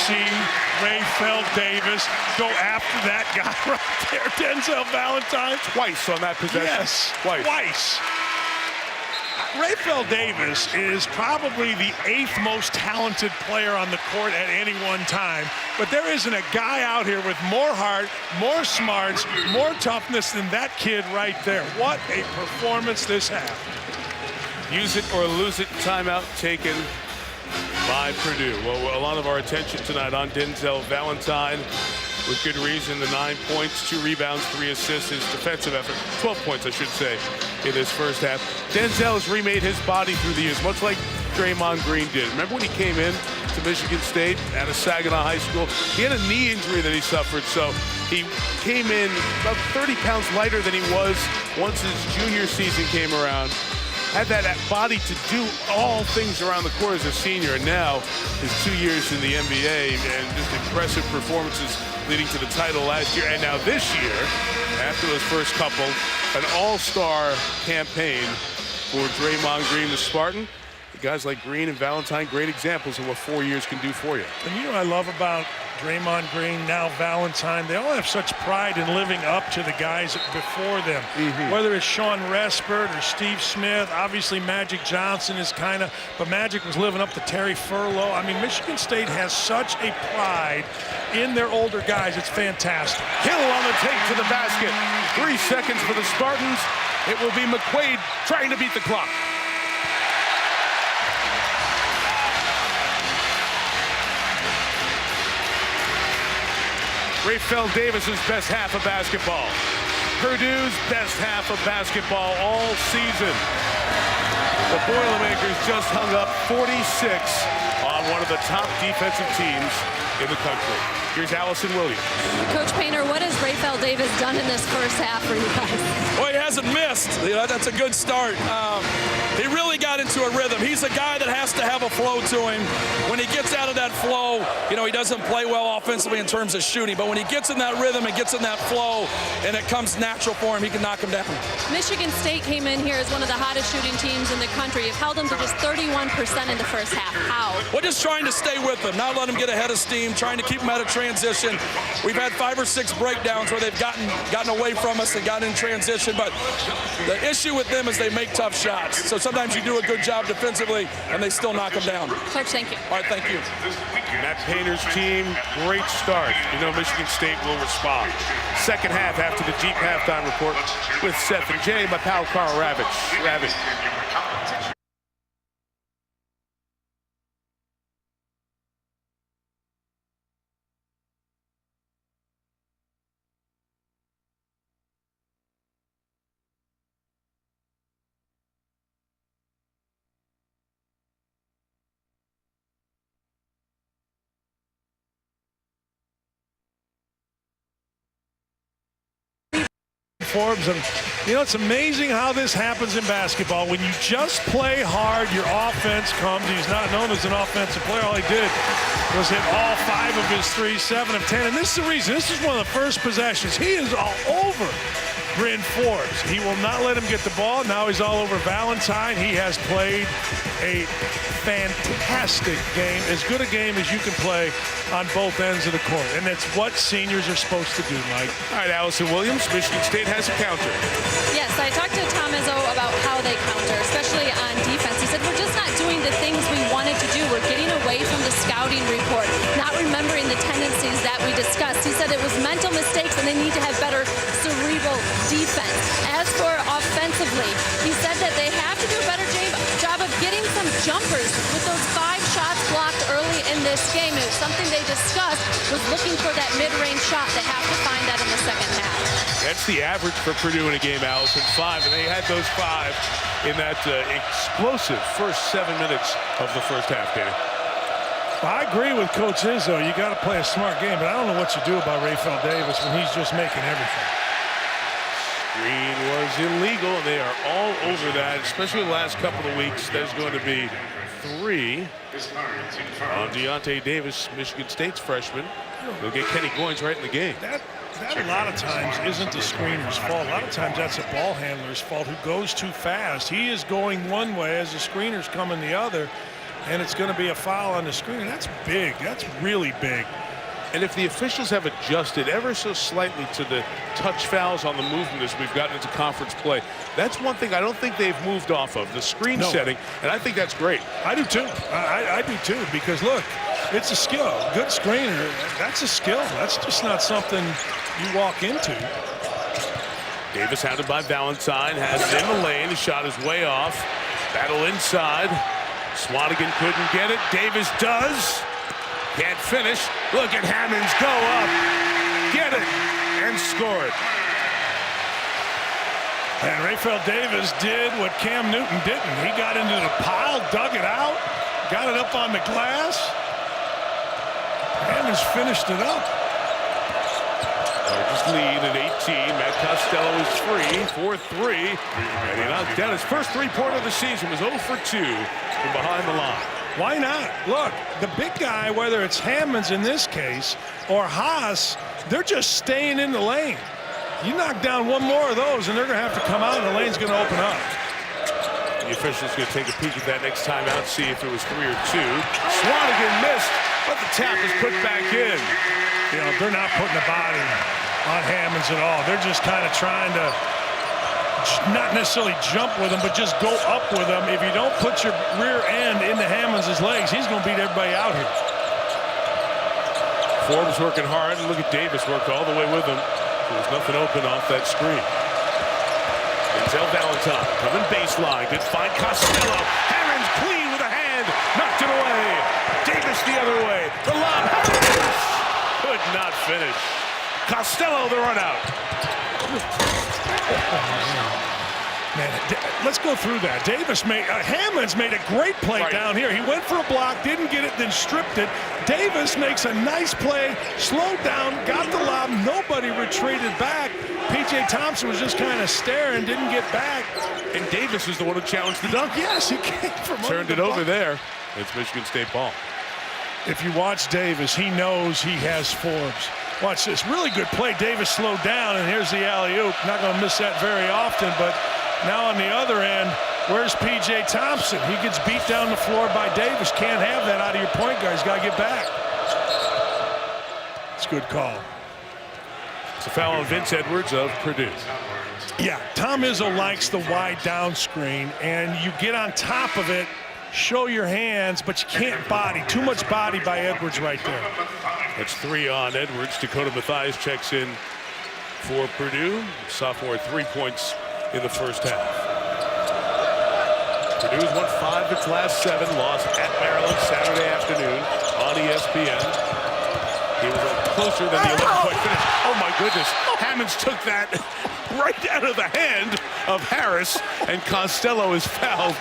see Rayfeld Davis go after that guy right there, Denzel Valentine? Twice on that possession. Yes, twice. Rayfeld Davis is probably the 8th most talented player on the court at any one time, but there isn't a guy out here with more heart, more smarts, more toughness than that kid right there. What a performance this half. Use it or lose it, timeout taken by Purdue. Well, a lot of our attention tonight on Denzel Valentine, with good reason. The 9 points, 2 rebounds, 3 assists, his defensive effort, 12 points, I should say, in his first half. Denzel has remade his body through the years, much like Draymond Green did. Remember when he came in to Michigan State out of Saginaw High School? He had a knee injury that he suffered, so he came in about 30 pounds lighter than he was once his junior season came around. Had that body to do all things around the court as a senior, and now his 2 years in the NBA and just impressive performances leading to the title last year, and now this year, after those first couple, an all-star campaign for Draymond Green, the Spartan. Guys like Green and Valentine, great examples of what 4 years can do for you. And you know what I love about Draymond Green, now Valentine, they all have such pride in living up to the guys before them. Whether it's Sean Respert or Steve Smith, obviously Magic Johnson is kind of, but Magic was living up to Terry Furlow. I mean, Michigan State has such a pride in their older guys. It's fantastic. Hill on the take to the basket. 3 seconds for the Spartans. It will be McQuaid trying to beat the clock. Rayfeld Davis's best half of basketball. Purdue's best half of basketball all season. The Boilermakers just hung up 46 on one of the top defensive teams in the country. Here's Allison Williams. Coach Painter, what has Rayfeld Davis done in this first half for you guys? Well, he hasn't missed. That's a good start. He really got into a rhythm. He's a guy that has to have a flow to him. When he gets out of that flow, he doesn't play well offensively in terms of shooting, but when he gets in that rhythm and gets in that flow and it comes natural for him, he can knock him down. Michigan State came in here as one of the hottest shooting teams in the country. You've held them to just 31% in the first half. How? We're just trying to stay with them, not let them get ahead of steam, trying to keep them out of transition. We've had 5 or 6 breakdowns where they've gotten away from us and gotten in transition, but the issue with them is they make tough shots. So sometimes you do a good job defensively and they still knock them down. Coach, thank you. All right, thank you. Matt Painter's team, great start. Michigan State will respond. Second half after the Jeep halftime report with Seth and Jay, my pal Carl Ravitch. Forbes, and it's amazing how this happens in basketball. When you just play hard, your offense comes. He's not known as an offensive player. All he did was hit all 5 of his 3, 7 of 10. And this is the reason. This is one of the first possessions. He is all over Bryn Forbes. He will not let him get the ball. Now he's all over Valentine. He has played a fantastic game, as good a game as you can play on both ends of the court. And that's what seniors are supposed to do, Mike. All right, Allison Williams, Michigan State has a counter. Yes, I talked to Tom Izzo about how they counter, especially on defense. He said, we're just not doing the things we wanted to do. We're getting away from the scouting report, not remembering the tendencies that we discussed. He said it was mental mistakes and they need to have better cerebral defense. As for offensively, he said that they have to do a better job jumpers with those 5 shots blocked early in this game. It was something they discussed, was looking for that mid-range shot. They have to find that in the second half. That's the average for Purdue in a game, Allison, 5, and they had those 5 in that explosive first 7 minutes of the first half, Danny. I agree with Coach Izzo. You got to play a smart game, but I don't know what you do about Raphael Davis when he's just making everything. Screen was illegal, and they are all over that, especially the last couple of weeks. There's going to be 3 on Deontay Davis, Michigan State's freshman. They'll get Kenny Goins right in the game. That a lot of times isn't the screener's fault. A lot of times that's a ball handler's fault who goes too fast. He is going one way as the screener's coming the other, and it's going to be a foul on the screener. That's big. That's really big. And if the officials have adjusted ever so slightly to the touch fouls on the movement as we've gotten into conference play, that's one thing I don't think they've moved off of, the screen setting, and I think that's great. I do too. I do too, because look, it's a skill. Good screener, that's a skill. That's just not something you walk into. Davis hounded by Valentine, has it in the lane. The shot is way off. Battle inside. Swanigan couldn't get it. Davis does. Can't finish. Look at Hammonds go up, get it, and score it. And Raphael Davis did what Cam Newton didn't. He got into the pile, dug it out, got it up on the glass. Hammonds finished it up. Largest lead at 18. Matt Costello is free for 3. And he knocked down his first 3-pointer of the season. Was 0 for 2 from behind the line. Why not? Look, the big guy, whether it's Hammonds in this case or Haas, they're just staying in the lane. You knock down one more of those, and they're going to have to come out, and the lane's going to open up. The official's going to take a peek at that next time out, see if it was 3 or 2. Swanigan missed, but the tap is put back in. You know, they're not putting the body on Hammonds at all. They're just kind of trying to not necessarily jump with him, but just go up with him. If you don't put your rear end into Hammonds' legs, he's going to beat everybody out here. Forbes working hard, and look at Davis work all the way with him. There's nothing open off that screen. Denzel Valentine coming baseline. Good find. Costello. Hammonds clean with a hand. Knocked it away. Davis the other way. The lob. Hammonds could not finish. Costello the run out. Man, let's go through that. Hammonds made a great play down here. He went for a block, didn't get it, then stripped it. Davis makes a nice play, slowed down, got the lob. Nobody retreated back. P.J. Thompson was just kind of staring, didn't get back. And Davis is the one who challenged the dunk. Yes, he came from turned it over there. It's Michigan State ball. If you watch Davis, he knows he has Forbes. Watch this. Really good play. Davis slowed down, and here's the alley-oop. Not going to miss that very often, but now on the other end, where's P.J. Thompson? He gets beat down the floor by Davis. Can't have that out of your point guard. He's got to get back. It's a good call. It's a foul on Vince Edwards of Purdue. Yeah, Tom Izzo likes the wide down screen, and you get on top of it, show your hands, but you can't body. Too much body by Edwards right there. That's 3 on Edwards. Dakota Mathias checks in for Purdue. Sophomore 3 points in the first half. Purdue has won 5 of its last 7. Lost at Maryland Saturday afternoon on ESPN. He was closer than the 11-point finish. Oh my goodness. Hammonds took that right out of the hand of Harris, and Costello is fouled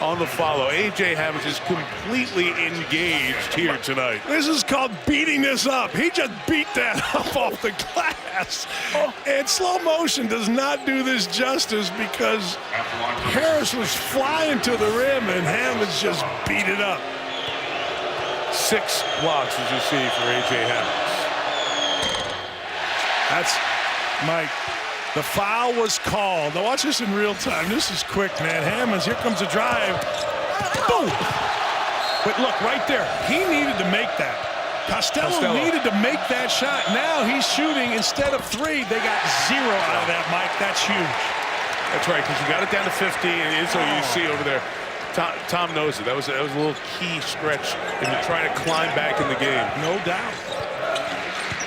on the follow. A.J. Hammonds is completely engaged here tonight. This is called beating this up. He just beat that up off the glass. And slow motion does not do this justice because Harris was flying to the rim and Hammonds just beat it up. 6 blocks, as you see, for A.J. Hammonds. That's Mike. The foul was called. Now watch this in real time. This is quick, man. Hammonds, here comes a drive. Boom! But look, right there. He needed to make that. Costello needed to make that shot. Now he's shooting instead of 3. They got 0 out of that, Mike. That's huge. That's right, because you got it down to 50, and so you see over there. Tom knows it. That was a little key stretch in trying to climb back in the game. No doubt.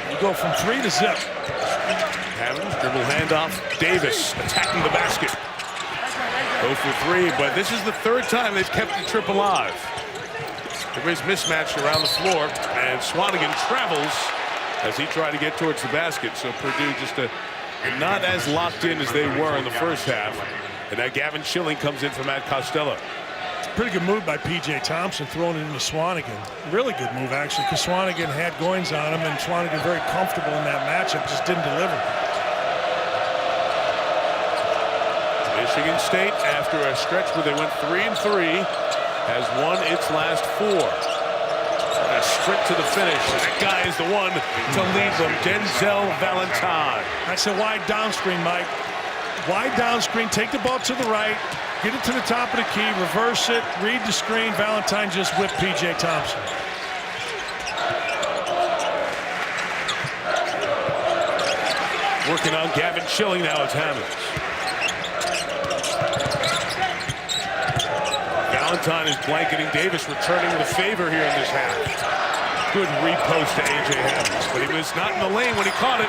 You go from 3 to zip. Hammonds, dribble handoff. Davis attacking the basket. 0 for 3, but this is the third time they've kept the trip alive. Everybody's mismatched around the floor, and Swanigan travels as he tried to get towards the basket. So Purdue just not as locked in as they were in the first half. And now Gavin Schilling comes in for Matt Costello. Pretty good move by P.J. Thompson throwing it into Swanigan. Really good move, actually, because Swanigan had Goins on him, and Swanigan very comfortable in that matchup, just didn't deliver. Michigan State, after a stretch where they went 3-3, has won its last 4. A sprint to the finish. That guy is the one to lead them, Denzel Valentine. That's a wide down screen, Mike. Wide down screen, take the ball to the right, get it to the top of the key, reverse it, read the screen. Valentine just whipped P.J. Thompson. Working on Gavin Schilling now, it's Hammonds. Valentine is blanketing Davis, returning the favor here in this half. Good repost to A.J. Hammonds, but he was not in the lane when he caught it.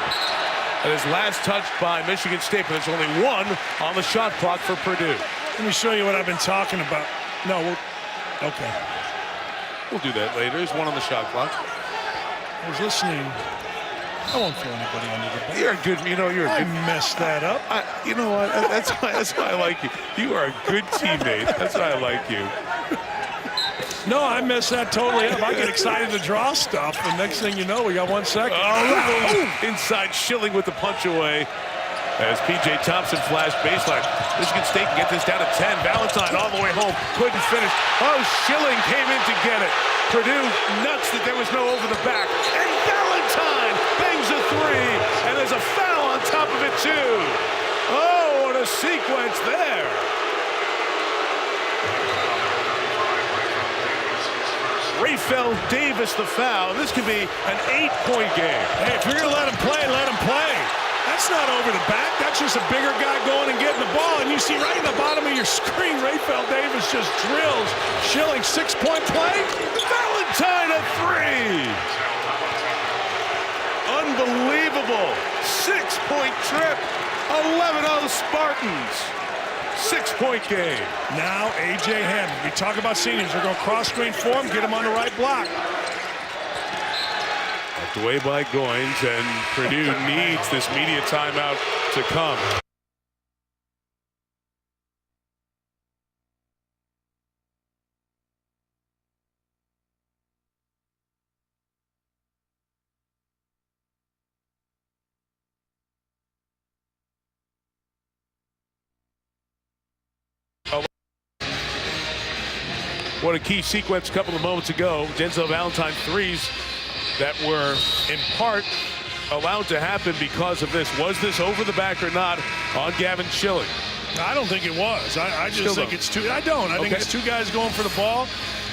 That is last touched by Michigan State, but there's only 1 on the shot clock for Purdue. Let me show you what I've been talking about. No, okay. We'll do that later. There's 1 on the shot clock. I was listening. I won't throw anybody under the bus. You're a good, you're a good. I messed that up. You know what? That's why I like you. You are a good teammate. That's why I like you. No, I messed that totally up. I get excited to draw stuff, and next thing you know, we got 1 second. Oh, inside Schilling with the punch away. As P.J. Thompson flashed baseline. Michigan State can get this down to 10. Valentine all the way home. Couldn't finish. Oh, Schilling came in to get it. Purdue nuts that there was no over the back. And Valentine bangs a 3. And there's a foul on top of it, too. Oh, what a sequence there. Rayfeld Davis the foul. This could be an 8-point game. Hey, if you're going to let him play, let him play. That's not over the back. That's just a bigger guy going and getting the ball. And you see right in the bottom of your screen, Rayfeld Davis just drills. Schilling, 6-point play. Valentine a 3. Unbelievable. 6-point trip. 11-0 Spartans. 6-point game. Now A.J. Hammond. We talk about seniors. They're going to cross screen for him, get him on the right block. Knocked away by Goins, and Purdue needs this media timeout to come. What a key sequence a couple of moments ago. Denzel Valentine 3s that were in part allowed to happen because of this. Was this over the back or not on Gavin Schilling? I don't think it was. I just think it's two. I think it's 2 guys going for the ball.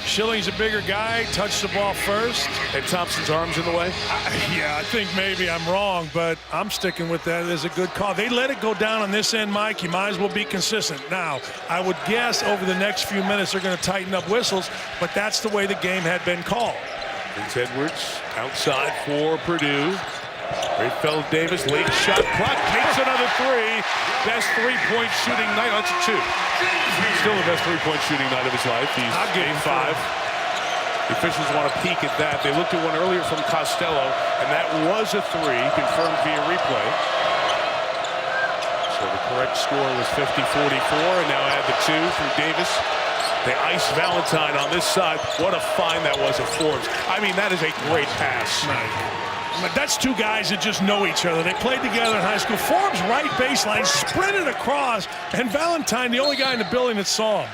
Schilling's a bigger guy, touched the ball first. And Thompson's arms in the way? Yeah, I think maybe I'm wrong, but I'm sticking with that as a good call. They let it go down on this end, Mike. You might as well be consistent. Now, I would guess over the next few minutes they're going to tighten up whistles, but that's the way the game had been called. Vince Edwards outside for Purdue. Rayfeld Davis, late shot clock, takes another 3. Best 3-point shooting night. That's a 2. Still the best 3-point shooting night of his life. He's game 5. The officials want to peek at that. They looked at one earlier from Costello, and that was a 3, confirmed via replay. So the correct score was 50-44, and now add the 2 from Davis. They ice Valentine on this side. What a find that was of Forbes. I mean, that is a great pass. That's 2 guys that just know each other. They played together in high school. Forbes right baseline, sprinted across, and Valentine, the only guy in the building that saw him.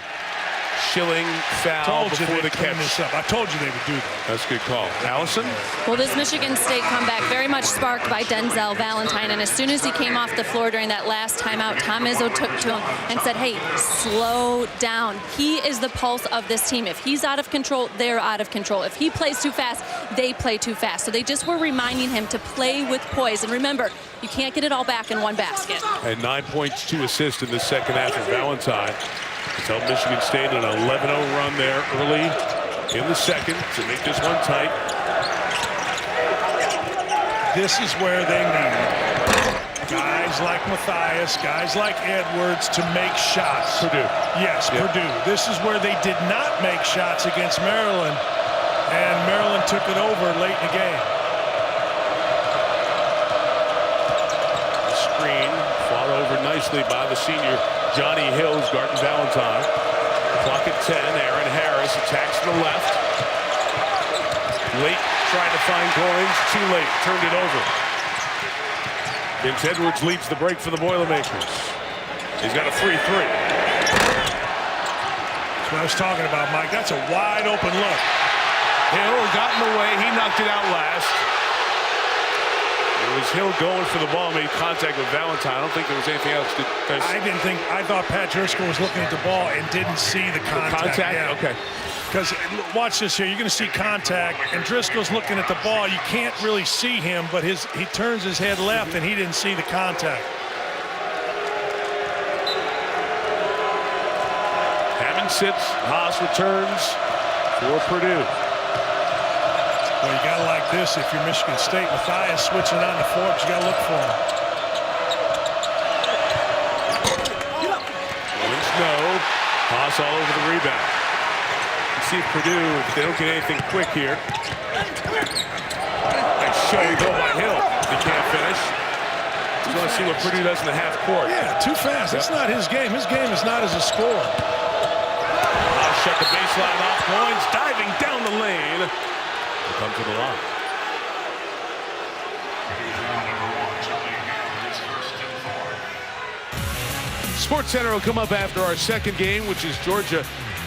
Schilling foul before the catch. I told you they would do that. That's a good call. Allison? Well, this Michigan State comeback very much sparked by Denzel Valentine, and as soon as he came off the floor during that last timeout, Tom Izzo took to him and said, hey, slow down. He is the pulse of this team. If he's out of control, they're out of control. If he plays too fast, they play too fast. So they just were reminding him to play with poise. And remember, you can't get it all back in one basket. And 9 points, 2 assists in the second half of Valentine. It's helped Michigan State an 11-0 run there early in the second to make this one tight. This is where they need Guys like Matthias, guys like Edwards to make shots. Purdue. Yes, Yeah. Purdue. This is where they did not make shots against Maryland, and Maryland took it over late in the game. Screen fought over nicely by the senior Johnny Hills, guarding Valentine. Clock at 10. Aaron Harris attacks to the left. Late trying to find Goins. Too late. Turned it over. Vince Edwards leads the break for the Boilermakers. He's got a free three. That's what I was talking about, Mike. That's a wide open look. Hill got in the way. He knocked it out last. It was Hill going for the ball, made contact with Valentine. I don't think there was anything else. I thought Pat Driscoll was looking at the ball and didn't see the contact. Yeah. Okay. Because watch this here, you're going to see contact, and Driscoll's looking at the ball. You can't really see him, but he turns his head left, and he didn't see the contact. Hammond sits. Haas returns for Purdue. Well, you got to like this if you're Michigan State. Matthias switching on to Forbes. You got to look for him. No. Haas all over the rebound. See if Purdue, if they don't get anything quick here. Nice show go by Hill. He can't finish. Just want to see what Purdue does in the half court. Yeah, too fast. That's not his game. His game is not as a scorer. Haas shut the baseline off. Goins diving down the lane. He'll come to the line. Sports Center will come up after our second game, which is Georgia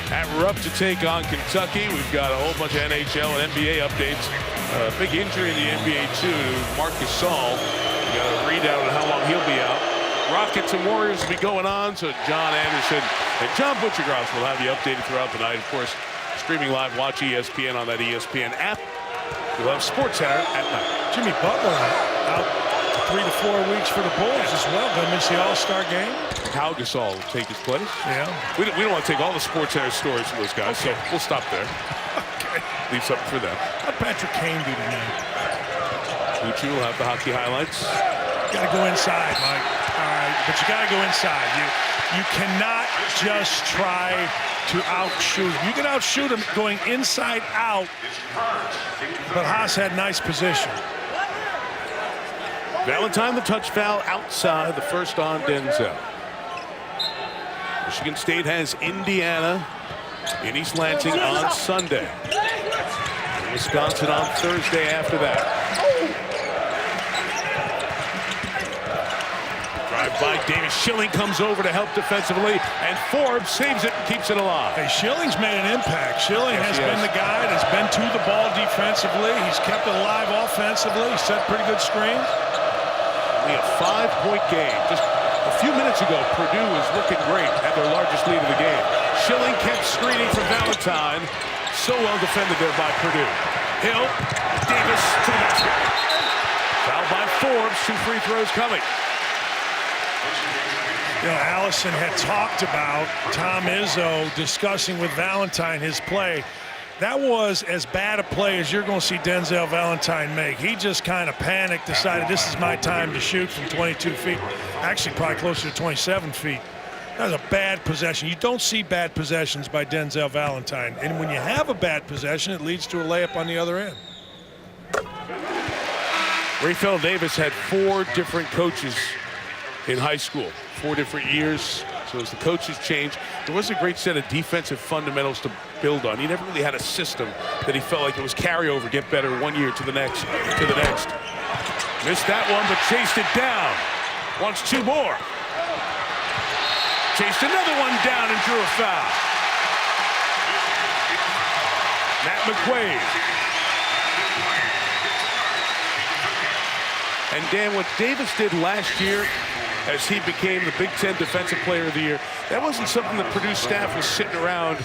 at Rupp to take on Kentucky. We've got a whole bunch of NHL and NBA updates. Big injury in the NBA, too, to Marc Gasol. We got a readout on how long he'll be out. Rockets and Warriors will be going on, so John Anderson and John Butchergross will have you updated throughout the night. Of course, streaming live, watch ESPN on that ESPN app. You'll have Sports Center at night. Jimmy Butler out 3 to 4 weeks for the Bulls as well. Gonna miss the All-Star game. How Gasol will take his place. Yeah. We don't want to take all the Sports Center stories from those guys, so we'll stop there. Okay. Leave something for them. How'd Patrick Kane do tonight? Uchi will have the hockey highlights. You gotta go inside, Mike. All right, but you gotta go inside. You cannot just try to outshoot. You can outshoot him going inside out, but Haas had nice position. Valentine, the touch foul outside, the first on Denzel. Michigan State has Indiana in East Lansing on Sunday. And Wisconsin on Thursday after that. Drive by Davis. Schilling comes over to help defensively, and Forbes saves it and keeps it alive. Hey, Schilling's made an impact. Schilling has been the guy that's been to the ball defensively. He's kept it alive offensively. He set pretty good screens. Only a 5-point game. Just a few minutes ago, Purdue was looking great, had their largest lead of the game. Schilling kept screening for Valentine. So well defended there by Purdue. Hill, Davis to the basket. Foul by Forbes, 2 free throws coming. You know, Allison had talked about Tom Izzo discussing with Valentine his play. That was as bad a play as you're going to see Denzel Valentine make. He just kind of panicked, decided this is my time to shoot from 22 feet. Actually, probably closer to 27 feet. That was a bad possession. You don't see bad possessions by Denzel Valentine. And when you have a bad possession, it leads to a layup on the other end. Rafael Davis had 4 different coaches in high school, 4 different years. So as the coaches changed, there wasn't a great set of defensive fundamentals to build on. He never really had a system that he felt like it was carryover, get better 1 year to the next, to the next. Missed that one, but chased it down. Wants 2 more. Chased another one down and drew a foul. Matt McQuaid. And Dan, what Davis did last year as he became the Big Ten Defensive Player of the Year, that wasn't something the Purdue staff was sitting around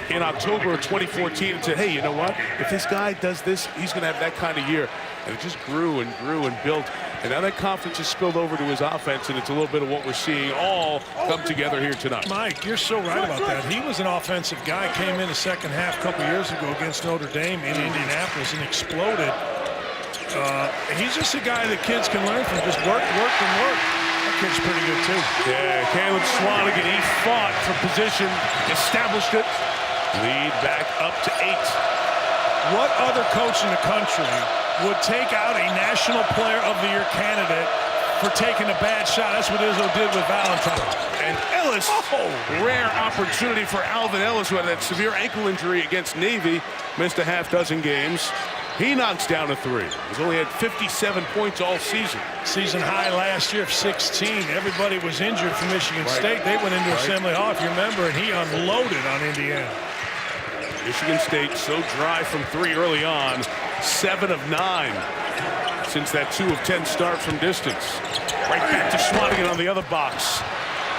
in October of 2014 and said, hey, you know what? If this guy does this, he's going to have that kind of year. And it just grew and grew and built. And now that confidence has spilled over to his offense, and it's a little bit of what we're seeing all come together here tonight. Mike, you're so right about that. He was an offensive guy, came in the second half a couple years ago against Notre Dame in Indianapolis and exploded. He's just a guy that kids can learn from. Just work, work, and work. That kid's pretty good, too. Yeah, Caleb Swanigan, he fought for position, established it. Lead back up to 8. What other coach in the country would take out a National Player of the Year candidate for taking a bad shot? That's what Izzo did with Valentine. And Ellis, rare opportunity for Alvin Ellis, who had that severe ankle injury against Navy, missed a half dozen games. He knocks down a 3. He's only had 57 points all season. Season high last year of 16. Everybody was injured for Michigan State. They went into Assembly Hall, if you remember, and he unloaded on Indiana. Michigan State so dry from 3 early on, 7 of 9 since that 2 of 10 start from distance. Right back to Swanigan on the other box.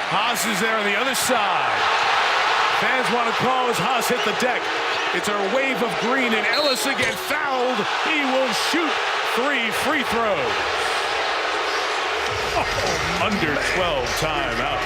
Haas is there on the other side. Fans want to call as Haas hit the deck. It's a wave of green, and Ellis again fouled. He will shoot 3 free throws. Under 12 timeout.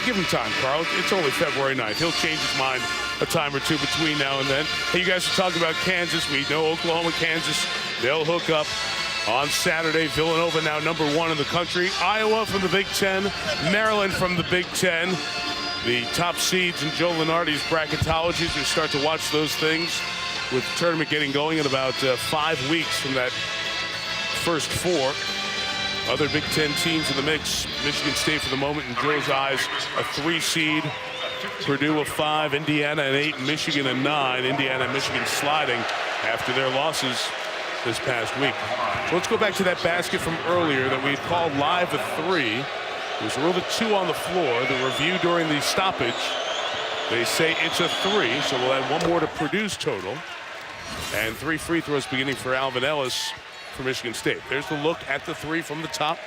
Give him time, Carl. It's only February 9th. He'll change his mind a time or two between now and then. Hey, you guys are talking about Kansas. We know Oklahoma, Kansas, they'll hook up on Saturday. Villanova now #1 in the country. Iowa from the Big Ten. Maryland from the Big Ten. The top seeds in Joe Lunardi's bracketologies. We start to watch those things with the tournament getting going in about 5 weeks from that first 4. Other Big Ten teams in the mix. Michigan State for the moment in Joe's eyes a 3 seed. Purdue a 5, Indiana an 8, Michigan a 9. Indiana and Michigan sliding after their losses this past week. So let's go back to that basket from earlier that we had called live a 3. It was a rule of 2 on the floor. The review during the stoppage, they say it's a 3, so we'll add 1 more to Purdue's total. And 3 free throws beginning for Alvin Ellis for Michigan State. There's the look at the 3 from the top.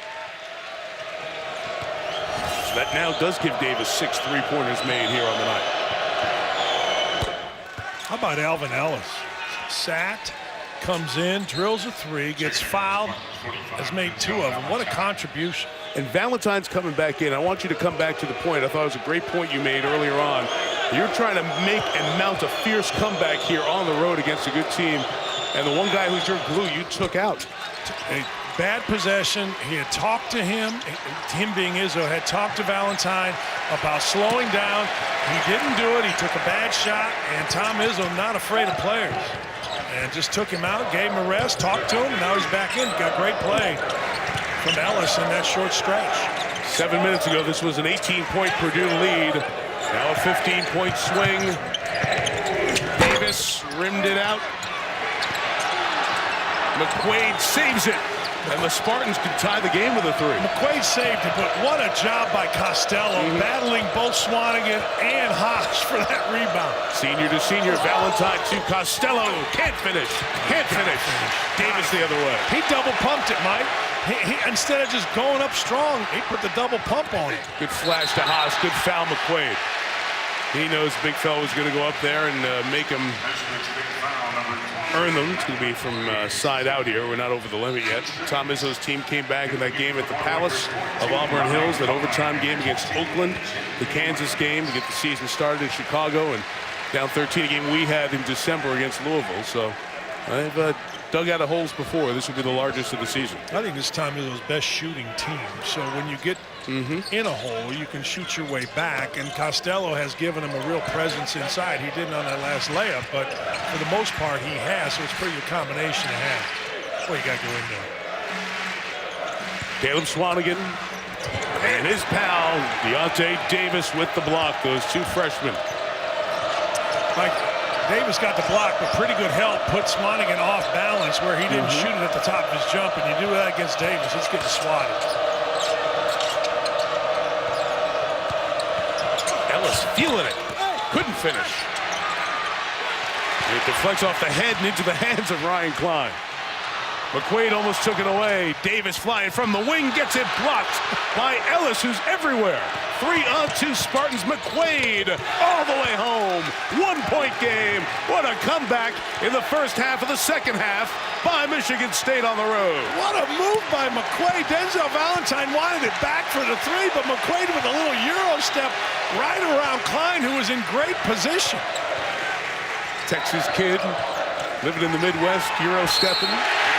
So that now does give Davis 6 3-pointers made here on the night. How about Alvin Ellis? Sat, comes in, drills a 3, gets fouled, has made 2 of them. What a contribution. And Valentine's coming back in. I want you to come back to the point. I thought it was a great point you made earlier on. You're trying to make and mount a fierce comeback here on the road against a good team. And the one guy who's your glue, you took out. A bad possession. He had talked to him being Izzo, had talked to Valentine about slowing down. He didn't do it. He took a bad shot. And Tom Izzo not afraid of players. And just took him out, gave him a rest, talked to him, and now he's back in. Got great play from Ellis in that short stretch. 7 minutes ago, this was an 18-point Purdue lead. Now a 15-point swing. Davis rimmed it out. McQuaid saves it, and the Spartans can tie the game with a 3. McQuaid saved it, but what a job by Costello, battling both Swanigan and Haas for that rebound. Senior to senior, Valentine to Costello. Can't finish. Davis the other way. He double pumped it, Mike. He instead of just going up strong, he put the double pump on it. Good flash to Haas. Good foul, McQuaid. He knows big fella was going to go up there and make him earn them. It's going to be from side out here. We're not over the limit yet. Tom Izzo's team came back in that game at the Palace of Auburn Hills, that overtime game against Oakland, the Kansas game to get the season started in Chicago, and down 13, a game we had in December against Louisville. So they've dug out of holes before. This will be the largest of the season. I think this time is Izzo's best shooting team. So when you get in a hole, you can shoot your way back, and Costello has given him a real presence inside. He didn't on that last layup, but for the most part he has, so it's pretty good combination to have. Boy, you got to go in there. Caleb Swanigan and his pal Deontay Davis with the block. Those 2 freshmen. Mike, Davis got the block, but pretty good help put Swanigan off balance where he didn't shoot it at the top of his jump, and you do that against Davis, it's getting swatted. Ellis was feeling it. Couldn't finish. It deflects off the head and into the hands of Ryan Klein. McQuaid almost took it away. Davis flying from the wing, gets it blocked by Ellis, who's everywhere. 3-on-2 Spartans. McQuaid all the way home. 1-point game. What a comeback in the first half of the second half by Michigan State on the road. What a move by McQuaid. Denzel Valentine wanted it back for the three, but McQuaid with a little Euro step right around Klein, who was in great position. Texas kid, living in the Midwest, Euro stepping.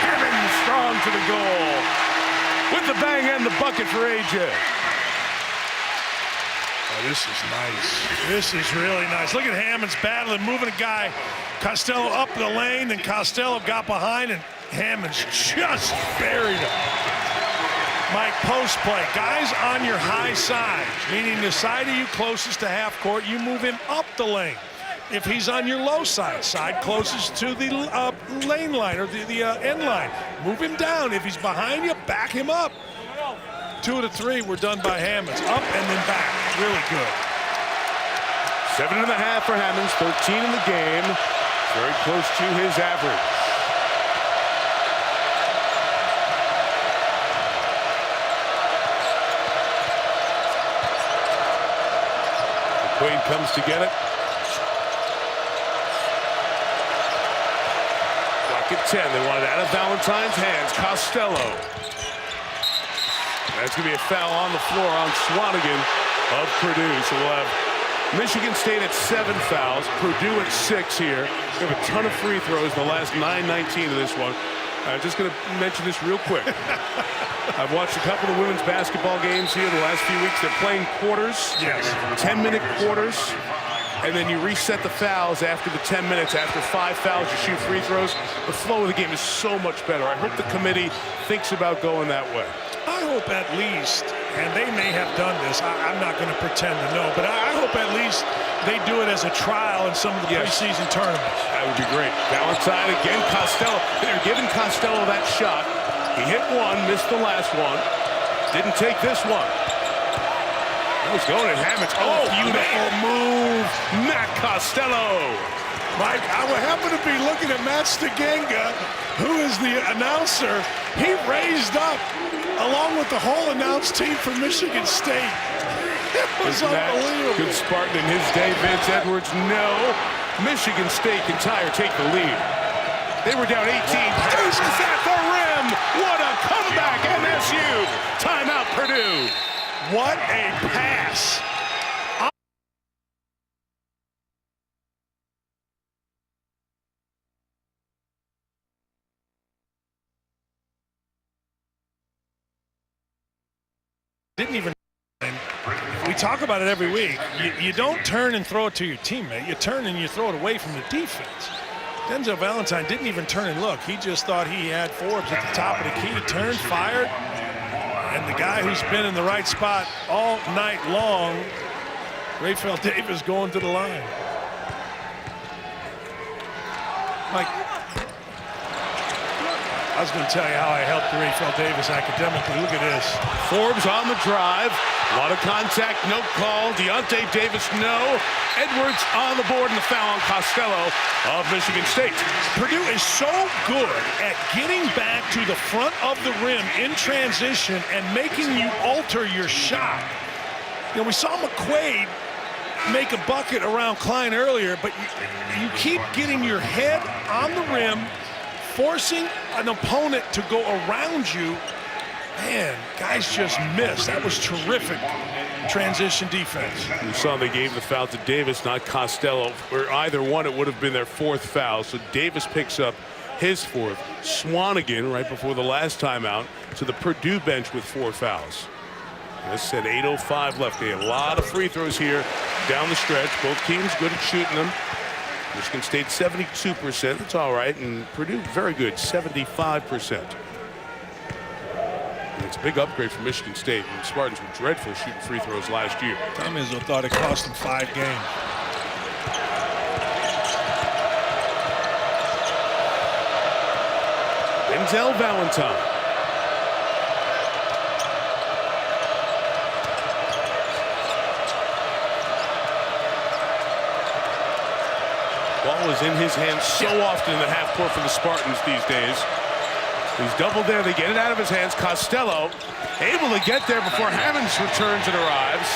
Hammond strong to the goal. With the bang and the bucket for AJ. Oh, this is nice. This is really nice. Look at Hammond's battling, moving a guy. Costello up the lane, and Costello got behind, and Hammond's just buried him. Mike, post play. Guys on your high side, meaning the side of you closest to half court, you move him up the lane. If he's on your low side closest to the lane line or the end line, move him down. If he's behind you, back him up. 2 of the 3 were done by Hammonds. Up and then back. Really good. 7.5 for Hammonds, 13 in the game. Very close to his average. McQuaid comes to get it. At 10. They want it out of Valentine's hands. Costello. That's going to be a foul on the floor on Swanigan of Purdue. So we'll have Michigan State at 7 fouls. Purdue at 6 here. We have a ton of free throws in the last 9:19 of this one. I'm just going to mention this real quick. I've watched a couple of women's basketball games here the last few weeks. They're playing quarters. Yes. 10-minute quarters. And then you reset the fouls after the 10 minutes. After 5 fouls, you shoot free throws. The flow of the game is so much better. I hope the committee thinks about going that way. I hope at least, and they may have done this, I'm not going to pretend to know, but I hope at least they do it as a trial in some of the preseason tournaments. That would be great. Valentine again, Costello. They're giving Costello that shot. He hit one, missed the last one. Didn't take this one. Was going at Hammonds. Oh, beautiful move. Matt Costello. Mike, I would happen to be looking at Matt Stagenga, who is the announcer. He raised up along with the whole announced team from Michigan State. It was unbelievable. Good Spartan in his day. Vince Edwards, no. Michigan State can tie or take the lead. They were down 18. Davis at the rim. What a comeback, MSU. Timeout, Purdue. What a pass. Didn't even. We talk about it every week. You don't turn and throw it to your teammate. You turn and you throw it away from the defense. Denzel Valentine didn't even turn and look. He just thought he had Forbes at the top of the key. Turned, fired. And the guy who's been in the right spot all night long, Raphael Davis, going to the line. Mike, I was going to tell you how I helped Raphael Davis academically. Look at this. Forbes on the drive. A lot of contact, no call. Deontay Davis, no. Edwards on the board and the foul on Costello of Michigan State. Purdue is so good at getting back to the front of the rim in transition and making you alter your shot. You know, we saw McQuaid make a bucket around Klein earlier, but you keep getting your head on the rim, forcing an opponent to go around you. Man, guys just missed. That was terrific transition defense. You saw they gave the foul to Davis, not Costello. Where either one, it would have been their 4th foul. So Davis picks up his 4th. Swanigan, right before the last timeout, to the Purdue bench with 4 fouls. As I said, 8:05 left. They had a lot of free throws here down the stretch. Both teams good at shooting them. Michigan State 72%. That's all right. And Purdue very good, 75%. It's a big upgrade for Michigan State. And the Spartans were dreadful shooting free throws last year. Tom Izzo thought it cost him 5 games. Denzel Valentine. is in his hands so often in the half court for the Spartans these days. He's doubled there. They get it out of his hands. Costello able to get there before Hammonds returns and arrives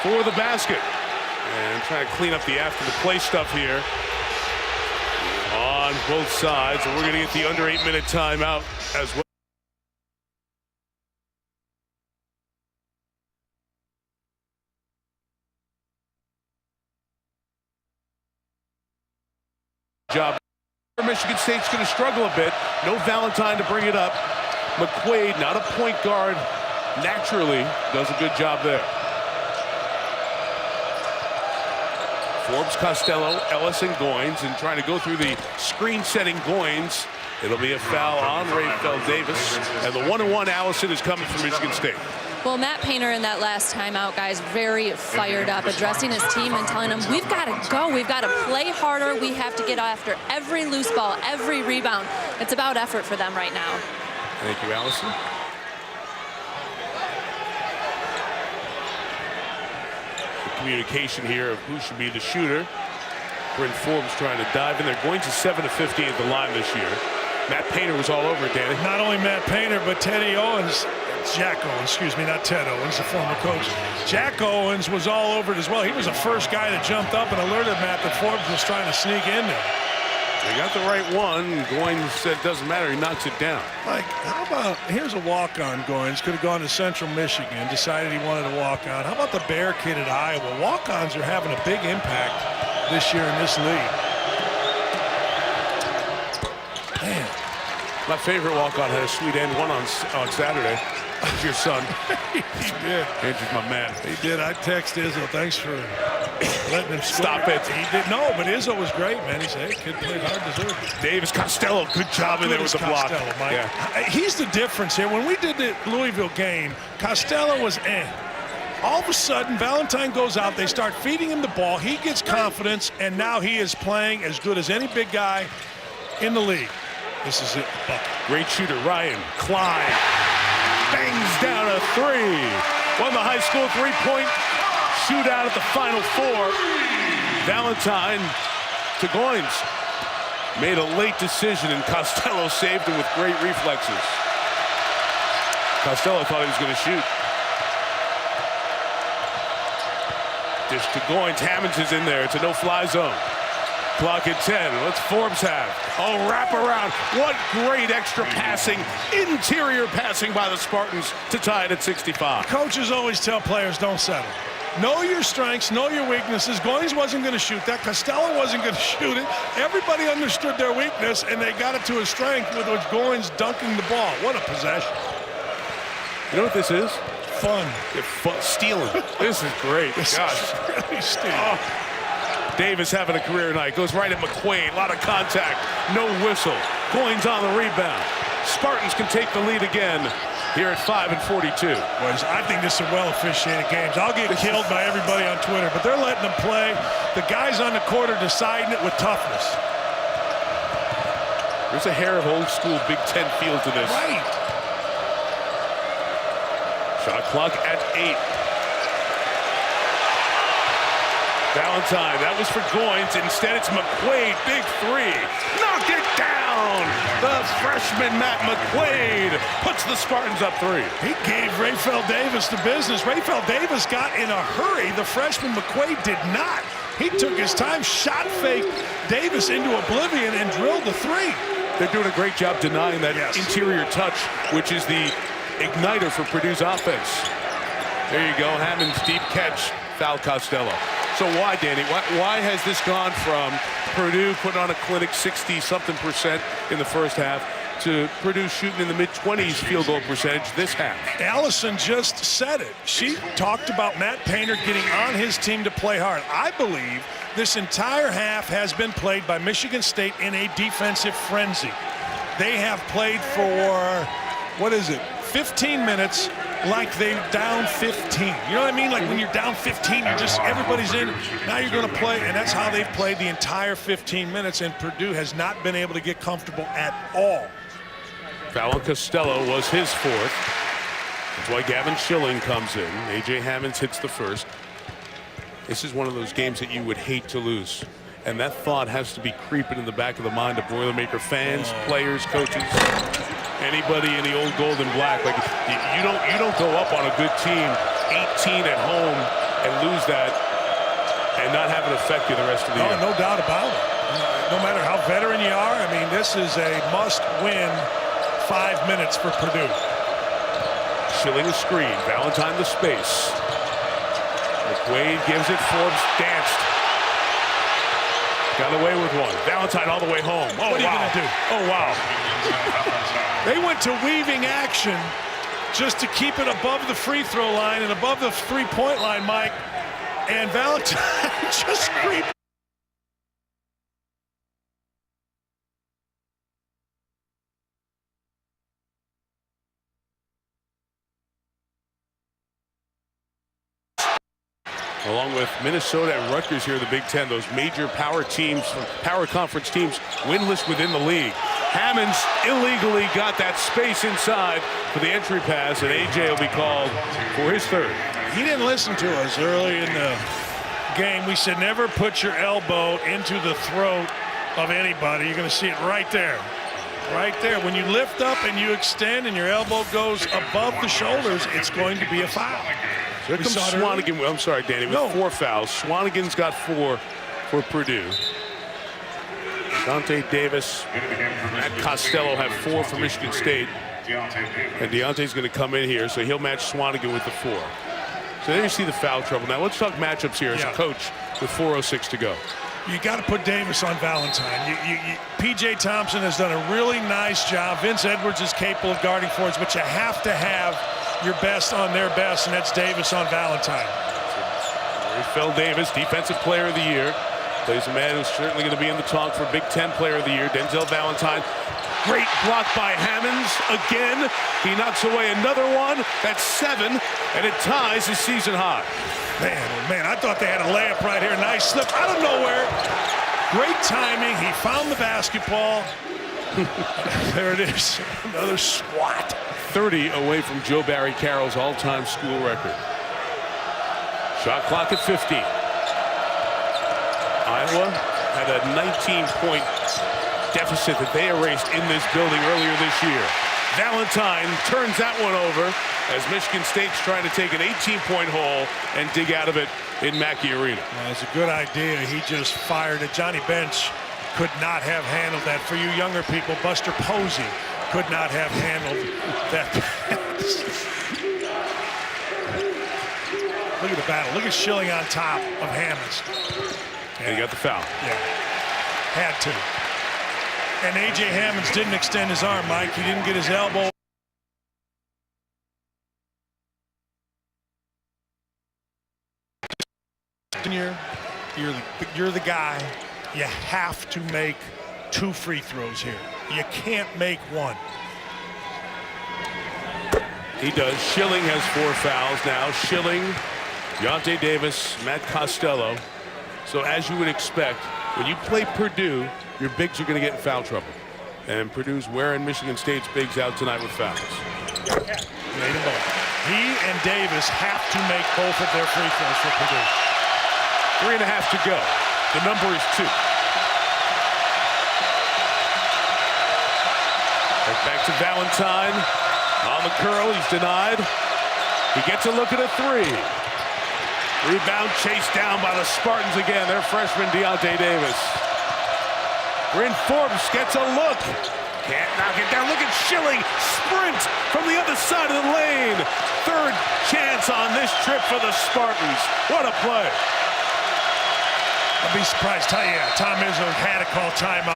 for the basket. And trying to clean up the after the play stuff here on both sides. And we're going to get the under 8-minute timeout as well. Job. Michigan State's going to struggle a bit. No Valentine to bring it up. McQuaid, not a point guard, naturally does a good job there. Forbes, Costello, Ellis, and Goins, and trying to go through the screen-setting Goins. It'll be a foul on Rayfeld Davis, and the 1-1 Allison is coming from Michigan State. Well, Matt Painter in that last timeout, guys, very fired up, addressing his team and telling them, we've got to go. We've got to play harder. We have to get after every loose ball, every rebound. It's about effort for them right now. Thank you, Allison. The communication here of who should be the shooter. Bryn Forbes trying to dive in there. Going to 7 of 15 at the line this year. Matt Painter was all over it, Danny. Not only Matt Painter, but Teddy Owens. Jack Owens, excuse me, not Ted Owens, the former coach. Jack Owens was all over it as well. He was the first guy that jumped up and alerted Matt that Forbes was trying to sneak in there. They got the right one. Goins said it doesn't matter. He knocks it down. Like, how about, here's a walk-on Goins. Could have gone to Central Michigan, decided he wanted to walk on. How about the Bear kid at Iowa? Walk-ons are having a big impact this year in this league. Man. My favorite walk-on had a sweet end one on Saturday. It's your son. He did. Andrew's my man. He did. I text Izzo. Thanks for letting him score. Stop it. He did. No, but Izzo was great, man. He said, hey, kid played hard, deserved it. Davis Costello, good job in there with the block. Mike. Yeah. He's the difference here. When we did the Louisville game, Costello was in. All of a sudden, Valentine goes out. They start feeding him the ball. He gets confidence, and now he is playing as good as any big guy in the league. This is it. Bucket. Great shooter, Ryan Klein. Bangs down a three. Won the high school three-point shootout at the Final Four. Valentine to Goins. Made a late decision, and Costello saved him with great reflexes. Costello thought he was going to shoot. Dish to Goins. Hammonds is in there. It's a no-fly zone. Clock at 10. What's Forbes have? Oh, wrap around. What great extra passing, interior passing by the Spartans to tie it at 65. Coaches always tell players don't settle. Know your strengths, know your weaknesses. Goins wasn't going to shoot that. Costello wasn't going to shoot it. Everybody understood their weakness, and they got it to a strength with which Goins dunking the ball. What a possession. You know what this is? Fun. Stealing. This is great. This Gosh. is really stealing. Oh. Davis having a career night. Goes right at McQuaid. A lot of contact. No whistle. Goins on the rebound. Spartans can take the lead again here at 5 and 42. Boys, I think this is a well-officiated games. I'll get killed by everybody on Twitter, but they're letting them play. The guys on the court are deciding it with toughness. There's a hair of old school Big Ten feel to this. Right. Shot clock at 8. Valentine, that was for Goins. Instead, it's McQuaid, big three. Knock it down! The freshman, Matt McQuaid, puts the Spartans up 3. He gave Rayfeld Davis the business. Rayfeld Davis got in a hurry. The freshman McQuaid did not. He took his time, shot fake Davis into oblivion, and drilled the 3. They're doing a great job denying that interior touch, which is the igniter for Purdue's offense. There you go, Hammond's deep catch, foul Costello. So why, Danny? Why has this gone from Purdue putting on a clinic 60-something% in the first half to Purdue shooting in the mid-20s field goal percentage this half? Allison just said it. She talked about Matt Painter getting on his team to play hard. I believe this entire half has been played by Michigan State in a defensive frenzy. They have played for, 15 minutes like they're down 15. You know what I mean? Like when you're down 15, you just, everybody's in. Now you're going to play, and that's how they've played the entire 15 minutes, and Purdue has not been able to get comfortable at all. Foul Costello was his 4th. That's why Gavin Schilling comes in. A.J. Hammonds hits the first. This is one of those games that you would hate to lose. And that thought has to be creeping in the back of the mind of Boilermaker fans, players, coaches, anybody in the old gold and black. Like you don't go up on a good team 18 at home and lose that and not have it affect you the rest of the year. No doubt about it. No matter how veteran you are, I mean, this is a must-win 5 minutes for Purdue. Schilling a screen, Valentine the space. McQuaid gives it, Forbes danced. Got away with one. Valentine all the way home. Oh, what are you going to do? Oh, wow. They went to weaving action just to keep it above the free throw line and above the three-point line, Mike. And Valentine just creeped. Along with Minnesota and Rutgers here in the Big Ten, those major power teams, power conference teams, winless within the league. Hammonds illegally got that space inside for the entry pass, and A.J. will be called for his third. He didn't listen to us early in the game. We said never put your elbow into the throat of anybody. You're going to see it right there. Right there. When you lift up and you extend and your elbow goes above the shoulders, it's going to be a foul. Here comes Swanigan. I'm sorry, Danny, with 4 fouls. Swanigan's got 4 for Purdue. Dante Davis, Matt Costello have 4 for Michigan State. And Deontay's going to come in here, so he'll match Swanigan with the 4. So there you see the foul trouble. Now let's talk matchups here as a coach with 4:06 to go. You got to put Davis on Valentine. P.J. Thompson has done a really nice job. Vince Edwards is capable of guarding forwards, but you have to have your best on their best, and that's Davis on Valentine. Phil Davis, Defensive Player of the Year. Plays a man who's certainly going to be in the talk for Big Ten Player of the Year, Denzel Valentine. Great block by Hammonds again. He knocks away another one. That's 7, and it ties his season high. Man, oh man, I thought they had a layup right here. Nice slip out of nowhere. Great timing. He found the basketball. There it is. Another swat. 30 away from Joe Barry Carroll's all-time school record. Shot clock at 50. Iowa had a 19-point deficit that they erased in this building earlier this year. Valentine turns that one over as Michigan State's trying to take an 18-point haul and dig out of it in Mackey Arena. Well, it's a good idea. He just fired it. Johnny Bench could not have handled that. For you younger people, Buster Posey could not have handled that pass. Look at the battle. Look at Schilling on top of Hammonds. And he got the foul. Yeah, had to. And A.J. Hammonds didn't extend his arm, Mike. He didn't get his elbow. You're the guy. You have to make 2 free throws here. You can't make 1. He does. Schilling has 4 fouls now. Schilling, Deontay Davis, Matt Costello. So as you would expect, when you play Purdue, your bigs are going to get in foul trouble. And Purdue's wearing Michigan State's bigs out tonight with fouls. He and Davis have to make both of their free throws for Purdue. 3.5 to go. The number is 2. Right back to Valentine. On the curl, he's denied. He gets a look at a 3. Rebound chased down by the Spartans again. Their freshman Deontay Davis. Bryn Forbes gets a look. Can't knock it down. Look at Schilling sprint from the other side of the lane. 3rd chance on this trip for the Spartans. What a play. I'd be surprised. Tom Izzo had to call timeout.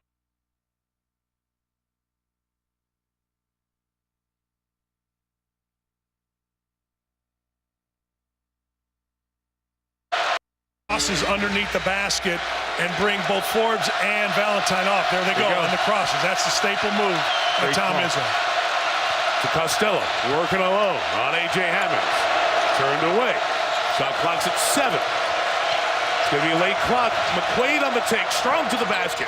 Crosses underneath the basket and bring both Forbes and Valentine off. There they go on the crosses. That's the staple move of Tom Izzo. To Costello, working alone on A.J. Hammonds. Turned away. Shot clock's at 7. It's going to be a late clock. McQuaid on the take, strong to the basket.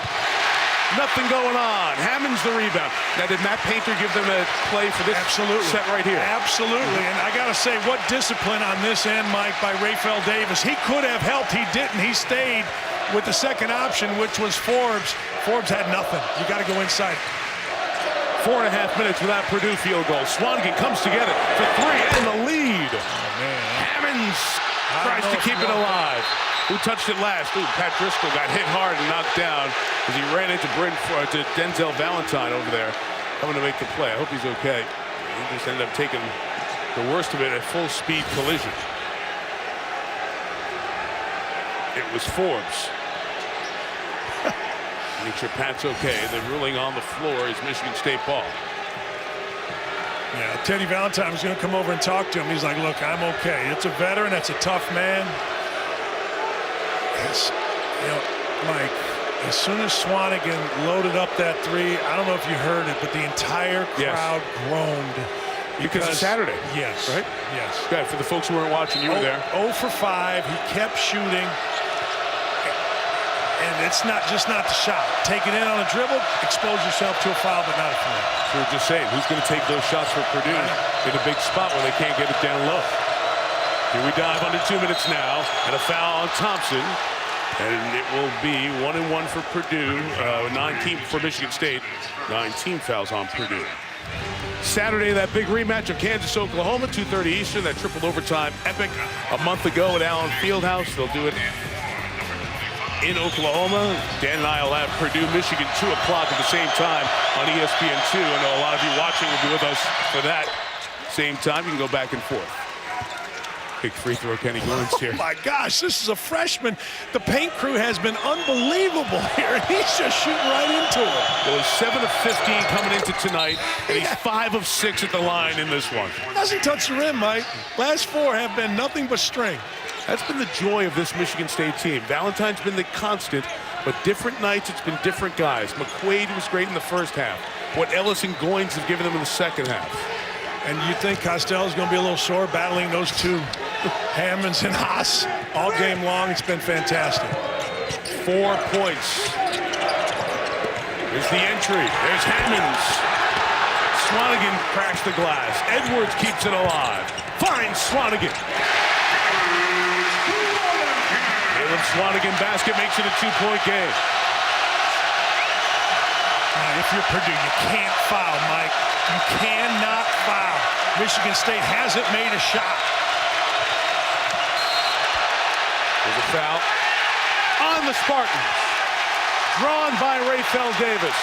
Nothing going on. Hammonds the rebound. Now, did Matt Painter give them a play for this set right here? Absolutely. And I got to say, what discipline on this end, Mike, by Raphael Davis. He could have helped. He didn't. He stayed with the second option, which was Forbes. Forbes had nothing. You got to go inside. 4.5 minutes without Purdue field goal. Swanigan comes together for 3 and the lead. Oh, man. Hammonds tries to keep it alive. Who touched it last? Ooh, Pat Driscoll got hit hard and knocked down as he ran into Denzel Valentine over there, coming to make the play. I hope he's okay. He just ended up taking the worst of it, a full speed collision. It was Forbes. Make sure Pat's okay. The ruling on the floor is Michigan State ball. Yeah, Teddy Valentine was going to come over and talk to him. He's like, look, I'm okay. It's a veteran. That's a tough man. It's, you know, Mike, as soon as Swanigan loaded up that 3, I don't know if you heard it, but the entire crowd groaned. Because it's Saturday. Yes. Right? Yes. Okay, for the folks who weren't watching, you were there. 0 for 5. He kept shooting. And it's not just not the shot. Take it in on a dribble, expose yourself to a foul, but not a three. So we're just saying, who's going to take those shots for Purdue in a big spot where they can't get it down low? Here we dive under 2 minutes now, and a foul on Thompson. And it will be 1-1 for Purdue, 9 for Michigan State, 19 fouls on Purdue. Saturday, that big rematch of Kansas, Oklahoma, 2:30 Eastern, that triple overtime epic a month ago at Allen Fieldhouse. They'll do it in Oklahoma. Dan and I will have Purdue, Michigan, 2 o'clock at the same time on ESPN2. I know a lot of you watching will be with us for that same time. You can go back and forth. Big free throw, Kenny Goins here. Oh my gosh, this is a freshman. The paint crew has been unbelievable here. He's just shooting right into it. Well, he's 7 of 15 coming into tonight, and he's 5 of 6 at the line in this one. Hasn't touched the rim, Mike. Last 4 have been nothing but string. That's been the joy of this Michigan State team. Valentine's been the constant, but different nights, it's been different guys. McQuaid was great in the first half. What Ellis and Goins have given them in the second half. And you think Costello's going to be a little sore battling those 2 Hammonds and Haas all game long. It's been fantastic. 4 points. There's the entry. There's Hammonds. Swanigan cracks the glass. Edwards keeps it alive. Finds Swanigan. Caleb Swanigan basket makes it a 2-point game. Now, if you're Purdue, you can't foul, Mike. You cannot foul. Michigan State hasn't made a shot. There's a foul on the Spartans. Drawn by Rayfel Davis.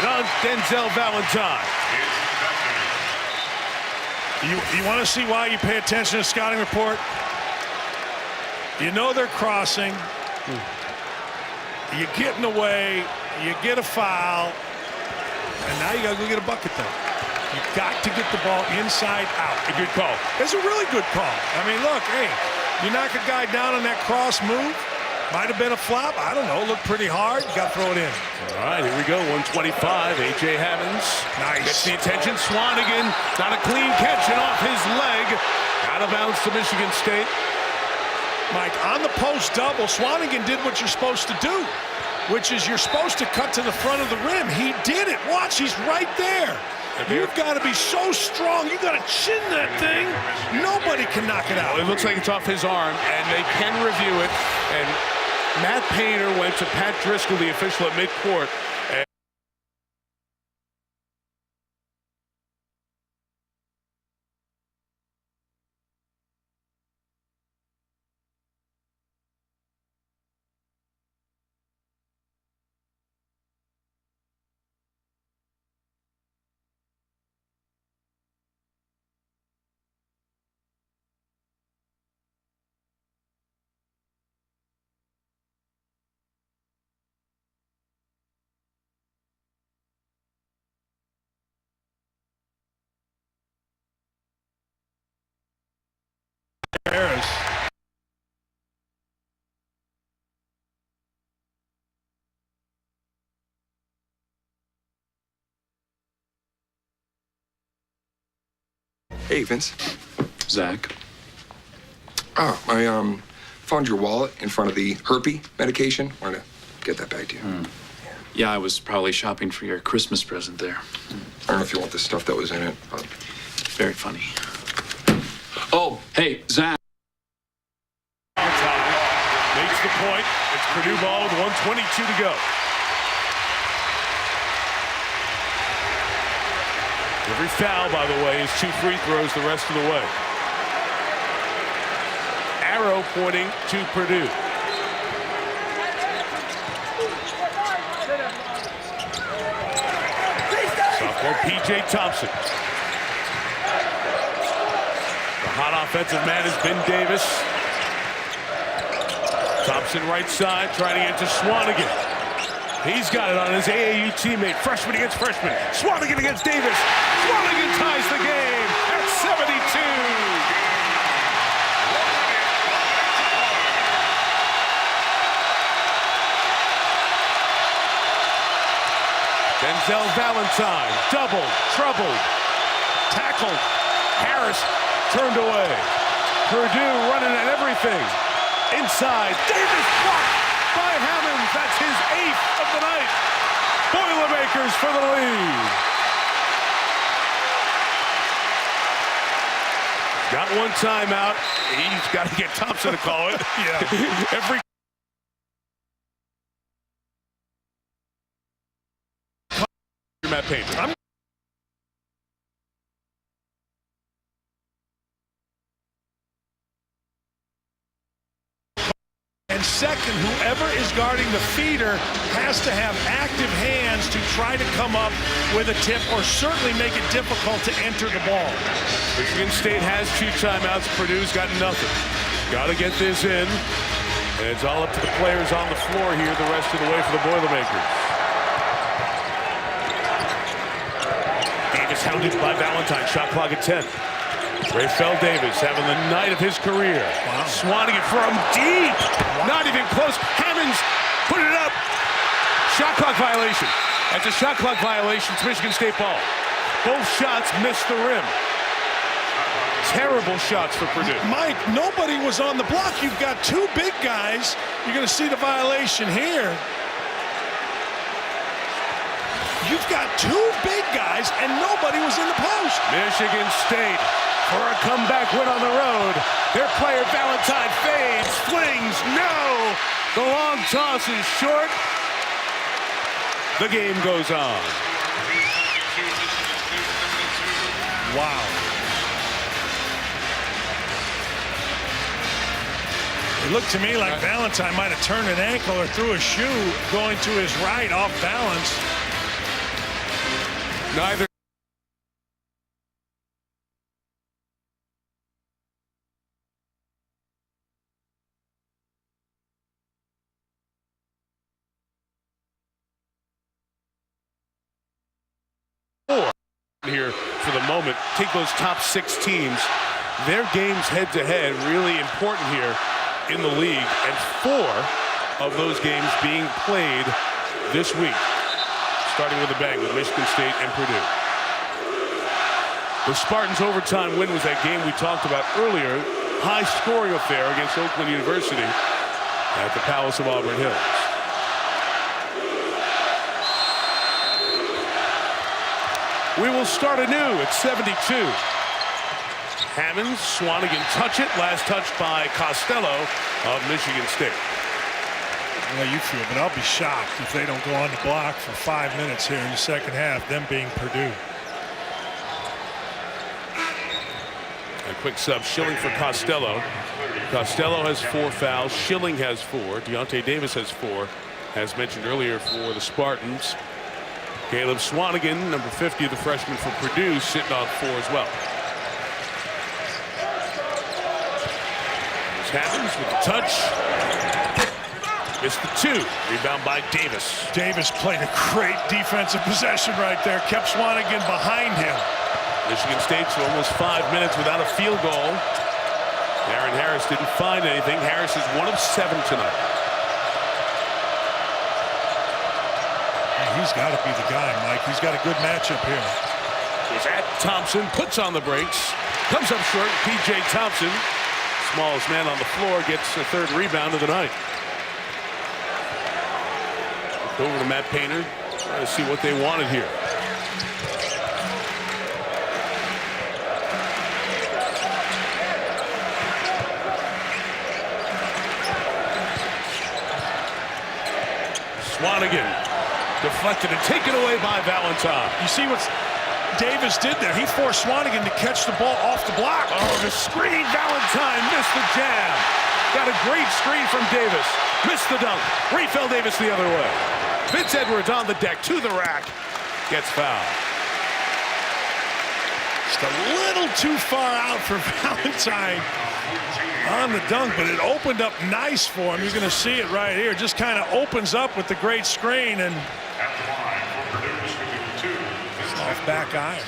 And on Denzel Valentine. You want to see why you pay attention to the scouting report? You know they're crossing. You get in the way. You get a foul. And now you got to go get a bucket then. You got to get the ball inside out. A good call. It's a really good call. I mean, look, hey, you knock a guy down on that cross move. Might have been a flop. I don't know. Looked pretty hard. You got to throw it in. All right, here we go. 125. A.J. Hammonds. Nice. Gets the attention. Swanigan. Not a clean catch and off his leg. Out of bounds to Michigan State. Mike, on the post double, Swanigan did what you're supposed to do, which is you're supposed to cut to the front of the rim. He did it. Watch, he's right there. You've got to be so strong. You got to chin that thing. Nobody can knock it out. Well, it looks like it's off his arm, and they can review it. And Matt Painter went to Pat Driscoll, the official at midcourt. Harris. Hey, Vince. Zach. Oh, I found your wallet in front of the herpes medication. Wanted to get that back to you. Yeah, I was probably shopping for your Christmas present there. I don't know if you want the stuff that was in it. But... Very funny. Oh, hey, Zach. It's Purdue ball with 1:22 to go. Every foul, by the way, is 2 free throws the rest of the way. Arrow pointing to Purdue. Sophomore P.J. Thompson. The hot offensive man has been Davis. Thompson right side trying to get to Swanigan. He's got it on his AAU teammate. Freshman against freshman. Swanigan against Davis. Swanigan ties the game at 72. Denzel Valentine, doubled, troubled, tackled. Harris turned away. Purdue running at everything. Inside, Davis blocked by Hammonds. That's his 8th of the night. Boilermakers for the lead. Got one timeout. He's got to get Thompson to call it. Yeah. Every Matt Painter. And second, whoever is guarding the feeder has to have active hands to try to come up with a tip or certainly make it difficult to enter the ball. Michigan State has 2 timeouts. Purdue's got nothing. Got to get this in. And it's all up to the players on the floor here the rest of the way for the Boilermakers. Davis hounded by Valentine. Shot clock at 10. Rayfel Davis having the night of his career. Wow. Swanigan from deep. Wow. Not even close. Hammonds put it up. Shot clock violation. That's a shot clock violation. It's Michigan State ball. Both shots missed the rim. Terrible shots for Purdue. Mike, nobody was on the block. You've got 2 big guys. You're going to see the violation here. You've got 2 big guys, and nobody was in the post. Michigan State for a comeback win on the road. Their player Valentine fades, flings, no! The long toss is short. The game goes on. Wow. It looked to me like Valentine might have turned an ankle or threw a shoe going to his right off balance. Neither. Here for the moment, take those top 6 teams. Their games head-to-head really important here in the league, and 4 of those games being played this week, starting with a bang with Michigan State and Purdue. The Spartans' overtime win was that game we talked about earlier, high-scoring affair against Oakland University at the Palace of Auburn Hills. We will start anew at 72. Hammonds, Swanigan touch it. Last touch by Costello of Michigan State. Well, you feel, but I'll be shocked if they don't go on the block for 5 minutes here in the second half, them being Purdue. A quick sub, Schilling for Costello. Costello has 4 fouls. Schilling has 4. Deontay Davis has 4, as mentioned earlier for the Spartans. Caleb Swanigan, number 50, the freshman for Purdue, sitting on 4 as well. This happens with the touch. Missed the 2. Rebound by Davis. Davis played a great defensive possession right there. Kept Swanigan behind him. Michigan State's almost 5 minutes without a field goal. Aaron Harris didn't find anything. Harris is 1 of 7 tonight. He's got to be the guy, Mike. He's got a good matchup here. Is at Thompson, puts on the brakes, comes up short. P.J. Thompson, smallest man on the floor, gets a 3rd rebound of the night. Over to Matt Painter, trying to see what they wanted here. Swanigan deflected and taken away by Valentine. You see what Davis did there? He forced Swanigan to catch the ball off the block. Oh, the screen. Valentine missed the jam. Got a great screen from Davis. Missed the dunk. Rafael Davis the other way. Vince Edwards on the deck to the rack. Gets fouled. Just a little too far out for Valentine on the dunk, but it opened up nice for him. You're going to see it right here. Just kind of opens up with the great screen and off back iron.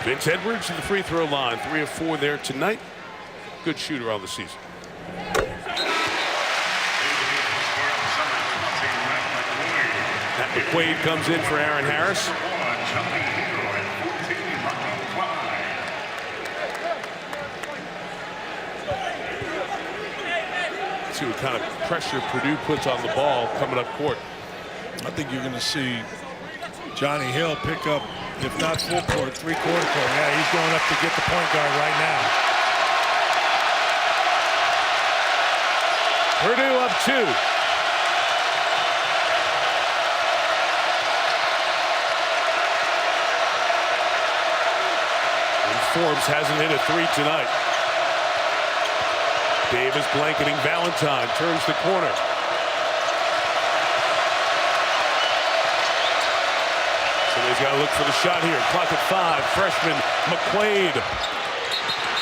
Vince Edwards to the free throw line. 3 of 4 there tonight. Good shooter on the season. Matt McQuaid comes in for Aaron Harris. Let's see what kind of pressure Purdue puts on the ball coming up court. I think you're going to see Johnny Hill pick up, if not full court, three-quarter court. Yeah, he's going up to get the point guard right now. Purdue up 2. And Forbes hasn't hit a 3 tonight. Davis blanketing Valentine, turns the corner. Somebody's got to look for the shot here. Clock at 5. Freshman McQuaid.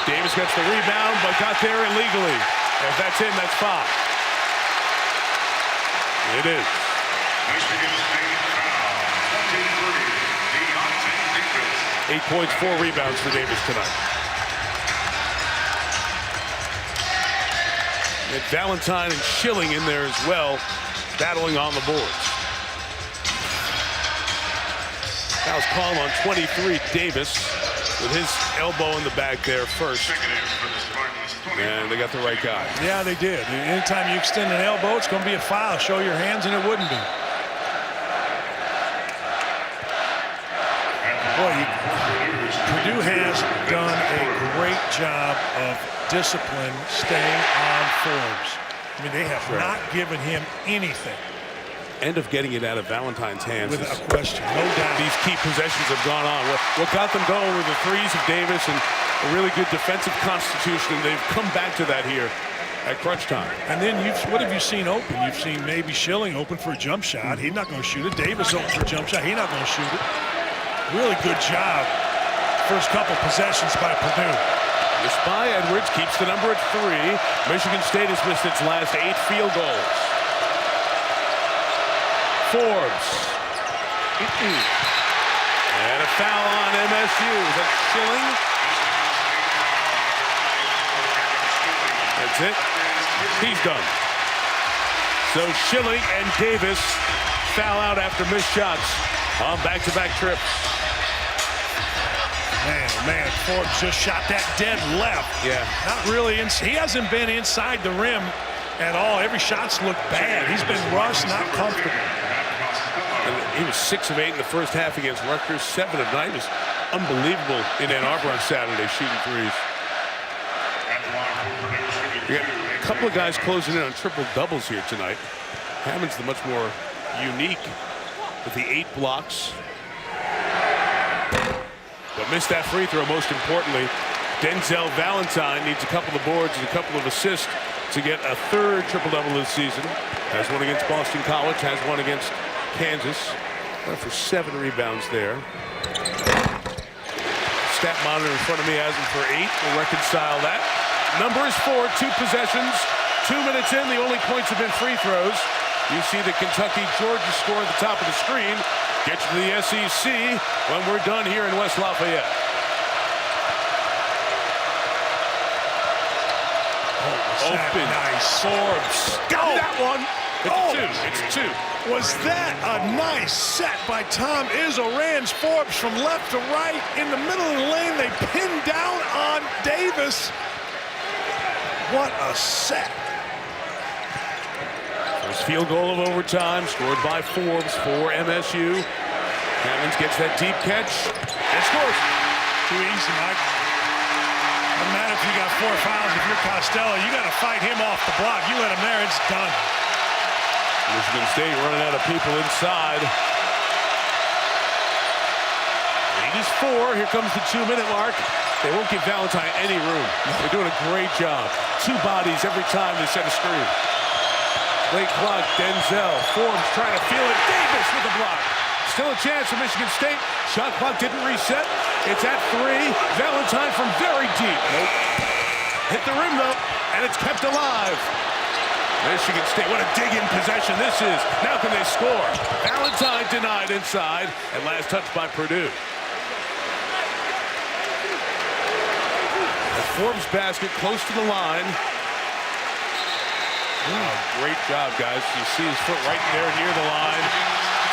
Davis gets the rebound, but got there illegally. If that's in, that's 5. It is. 8 points, 4 rebounds for Davis tonight. And Valentine and Schilling in there as well, battling on the boards. Foul's called on 23, Davis, with his elbow in the back there first. And they got the right guy. Yeah, they did. Anytime you extend an elbow, it's going to be a foul. Show your hands, and it wouldn't be. Boy, Purdue has done a great job of discipline staying on Forbes. I mean, they have not given him anything. End of getting it out of Valentine's hands. With a question, no doubt. These key possessions have gone on. What got them going were the threes of Davis and a really good defensive constitution, and they've come back to that here at crunch time. And then what have you seen open? You've seen maybe Schilling open for a jump shot. He's not going to shoot it. Davis open for a jump shot. He's not going to shoot it. Really good job. First couple possessions by Purdue. This by Edwards keeps the number at 3. Michigan State has missed its last 8 field goals. Forbes. And a foul on MSU. Is that Schilling? That's it. He's done. So Schilling and Davis foul out after missed shots on back-to-back trips. Man, Forbes just shot that dead left. Yeah. Not really. He hasn't been inside the rim at all. Every shot's looked bad. He's been rushed, not comfortable. And he was 6 of 8 in the first half against Rutgers. 7 of 9. He was unbelievable in Ann Arbor on Saturday shooting threes. You got a couple of guys closing in on triple doubles here tonight. Hammond's the much more unique with the 8 blocks. But missed that free throw, most importantly. Denzel Valentine needs a couple of boards and a couple of assists to get a 3rd triple-double this season. Has one against Boston College, has one against Kansas. Went for 7 rebounds there. Stat monitor in front of me has him for 8. We'll reconcile that. Number is 4, 2 possessions. 2 minutes in, the only points have been free throws. You see the Kentucky-Georgia score at the top of the screen. Get you to the SEC when we're done here in West Lafayette. Open. Nice. Forbes. Got that one. It's 2. Was that a nice set by Tom Izzo? Rans Forbes from left to right. In the middle of the lane, they pinned down on Davis. What a set. First field goal of overtime, scored by Forbes for MSU. Hammonds gets that deep catch and scores. Too easy, Mike. No matter if you got 4 fouls, if you're Costello, you got to fight him off the block. You let him there, it's done. Michigan State running out of people inside. Lead is 4. Here comes the 2-minute mark. They won't give Valentine any room. They're doing a great job. 2 bodies every time they set a screen. Late clock, Denzel. Forbes trying to feel it. Davis with a block. Still a chance for Michigan State. Shot clock didn't reset. It's at 3. Valentine from very deep. Nope. Hit the rim, though, and it's kept alive. Michigan State, what a dig-in possession this is. Now can they score? Valentine denied inside, and last touch by Purdue. A Forbes basket close to the line. Oh, great job, guys. You see his foot right there near the line.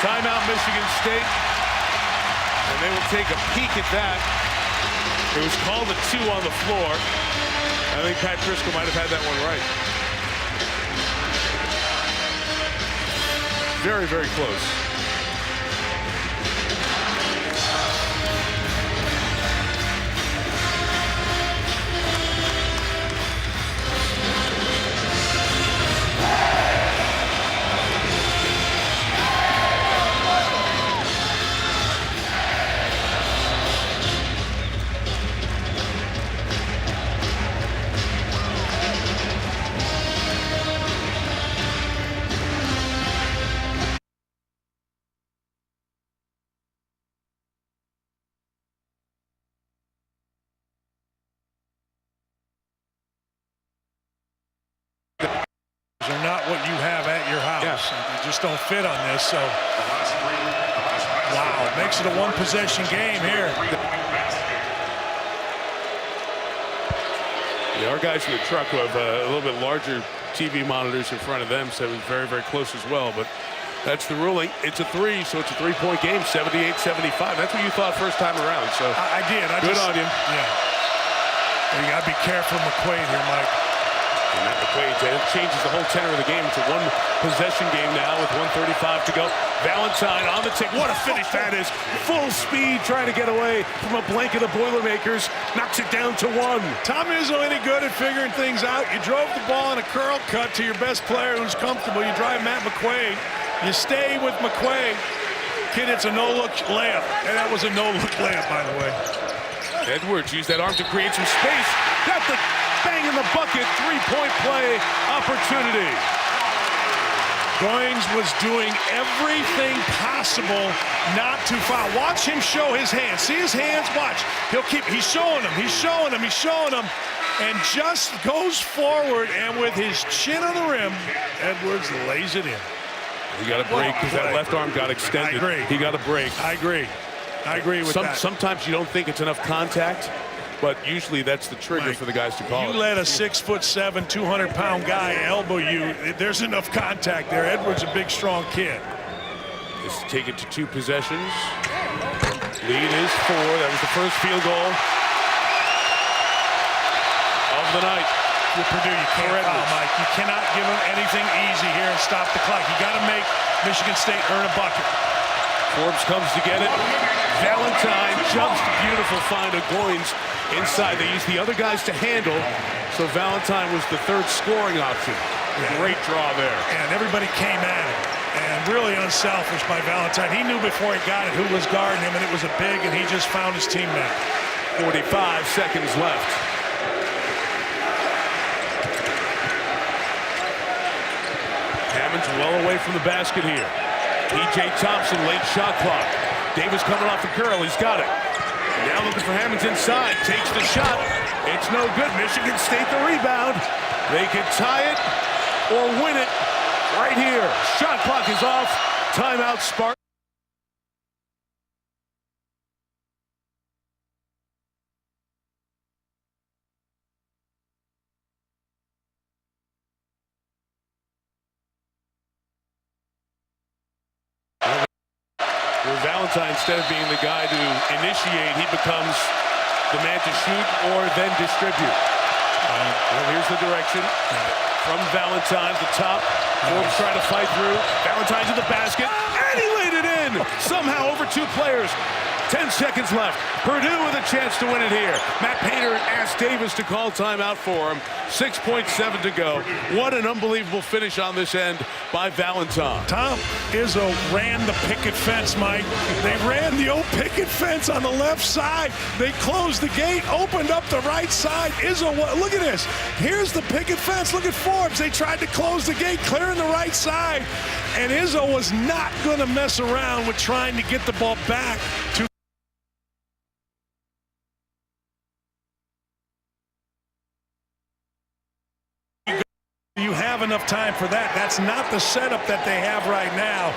Timeout, Michigan State. And they will take a peek at that. It was called a 2 on the floor. I think Pat Driscoll might have had that one right. Very, very close. Are not what you have at your house. Yeah. You just don't fit on this. So, wow, makes it a 1-possession game here. Yeah, our guys in the truck who have a little bit larger TV monitors in front of them said it was very, very close as well. But that's the ruling. It's a 3, so it's a 3-point game, 78-75. That's what you thought first time around. So I did. Good on you. Yeah. You got to be careful, McQuaid here, Mike. And Matt McQuaid, it changes the whole tenor of the game. It's a 1-possession game now with 1:35 to go. Valentine on the tick. What a finish that is. Full speed trying to get away from a blanket of Boilermakers. Knocks it down to 1. Tom Izzo any good at figuring things out. You drove the ball in a curl cut to your best player who's comfortable. You drive Matt McQuaid. You stay with McQuaid. Kid, it's a no-look layup. And that was a no-look layup, by the way. Edwards used that arm to create some space. Got the bang in the bucket. 3-point play opportunity. Goings was doing everything possible not to foul. Watch him show his hands. See his hands? Watch. He's showing them. He's showing them. He's showing them. And just goes forward, and with his chin on the rim, Edwards lays it in. He got a break because that left arm got extended. I agree. He got a break. I agree. I agree with that. Sometimes you don't think it's enough contact, but usually that's the trigger for the guys to call it. You let a 6'7", 200-pound guy elbow you. There's enough contact there. Edwards a big, strong kid. This is taken to 2 possessions. Lead is 4. That was the first field goal of the night. With Purdue, you can't foul, Mike. You cannot give them anything easy here and stop the clock. You got to make Michigan State earn a bucket. Forbes comes to get it. Valentine jumps. Beautiful find of Goins inside. They used the other guys to handle, so Valentine was the 3rd scoring option. Great draw there. And everybody came at him. And really unselfish by Valentine. He knew before he got it who was guarding him, and it was a big, and he just found his teammate. 45 seconds left. Hammond's well away from the basket here. P.J. Thompson, late shot clock. Davis coming off the curl. He's got it. Now looking for Hammond's inside. Takes the shot. It's no good. Michigan State the rebound. They could tie it or win it right here. Shot clock is off. Timeout, Spartan. Valentine, instead of being the guy to initiate, he becomes the man to shoot or then distribute. Well, here's the direction from Valentine to the top. Forbes trying to fight through. Valentine to the basket, and he laid it in. Somehow over 2 players. 10 seconds left. Purdue with a chance to win it here. Matt Painter asked Davis to call timeout for him. 6.7 to go. What an unbelievable finish on this end by Valentine. Tom Izzo ran the picket fence, Mike. They ran the old picket fence on the left side. They closed the gate, opened up the right side. Izzo, look at this. Here's the picket fence. Look at Forbes. They tried to close the gate, clearing the right side. And Izzo was not going to mess around with trying to get the ball back to you have enough time for that. That's not the setup that they have right now.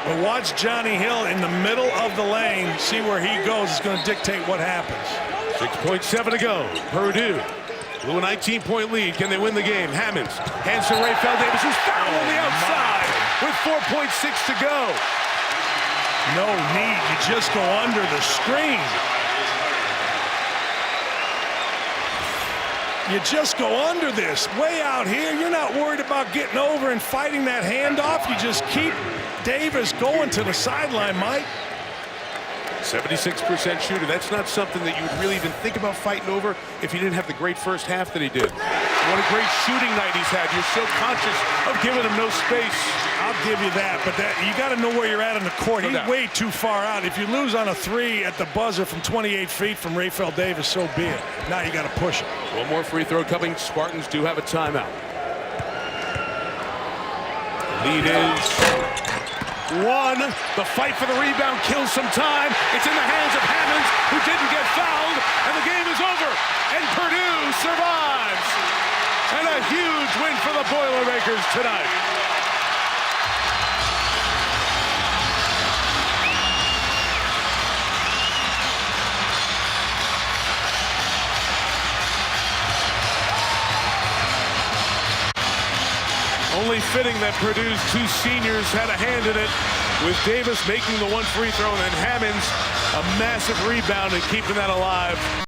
But watch Johnny Hill in the middle of the lane. See where he goes. It's going to dictate what happens. 6.7 to go. Purdue blew a 19-point lead. Can they win the game? Hammonds hands to Raphael Davis, who's fouled on the outside with 4.6 to go. No need. You just go under the screen. You just go under this. Way out here, you're not worried about getting over and fighting that handoff. You just keep Davis going to the sideline, Mike. 76% shooter. That's not something that you would really even think about fighting over if he didn't have the great first half that he did. What a great shooting night he's had. You're so conscious of giving him no space. I'll give you that, but you got to know where you're at in the court. He's way too far out. If you lose on a three at the buzzer from 28 feet from Raphael Davis, so be it. Now you got to push it. One more free throw coming. Spartans do have a timeout. Lead is one. The fight for the rebound kills some time. It's in the hands of Hammonds, who didn't get fouled, and the game is over. And Purdue survives. And a huge win for the Boilermakers tonight. Only fitting that Purdue's two seniors had a hand in it, with Davis making the one free throw and then Hammonds a massive rebound and keeping that alive.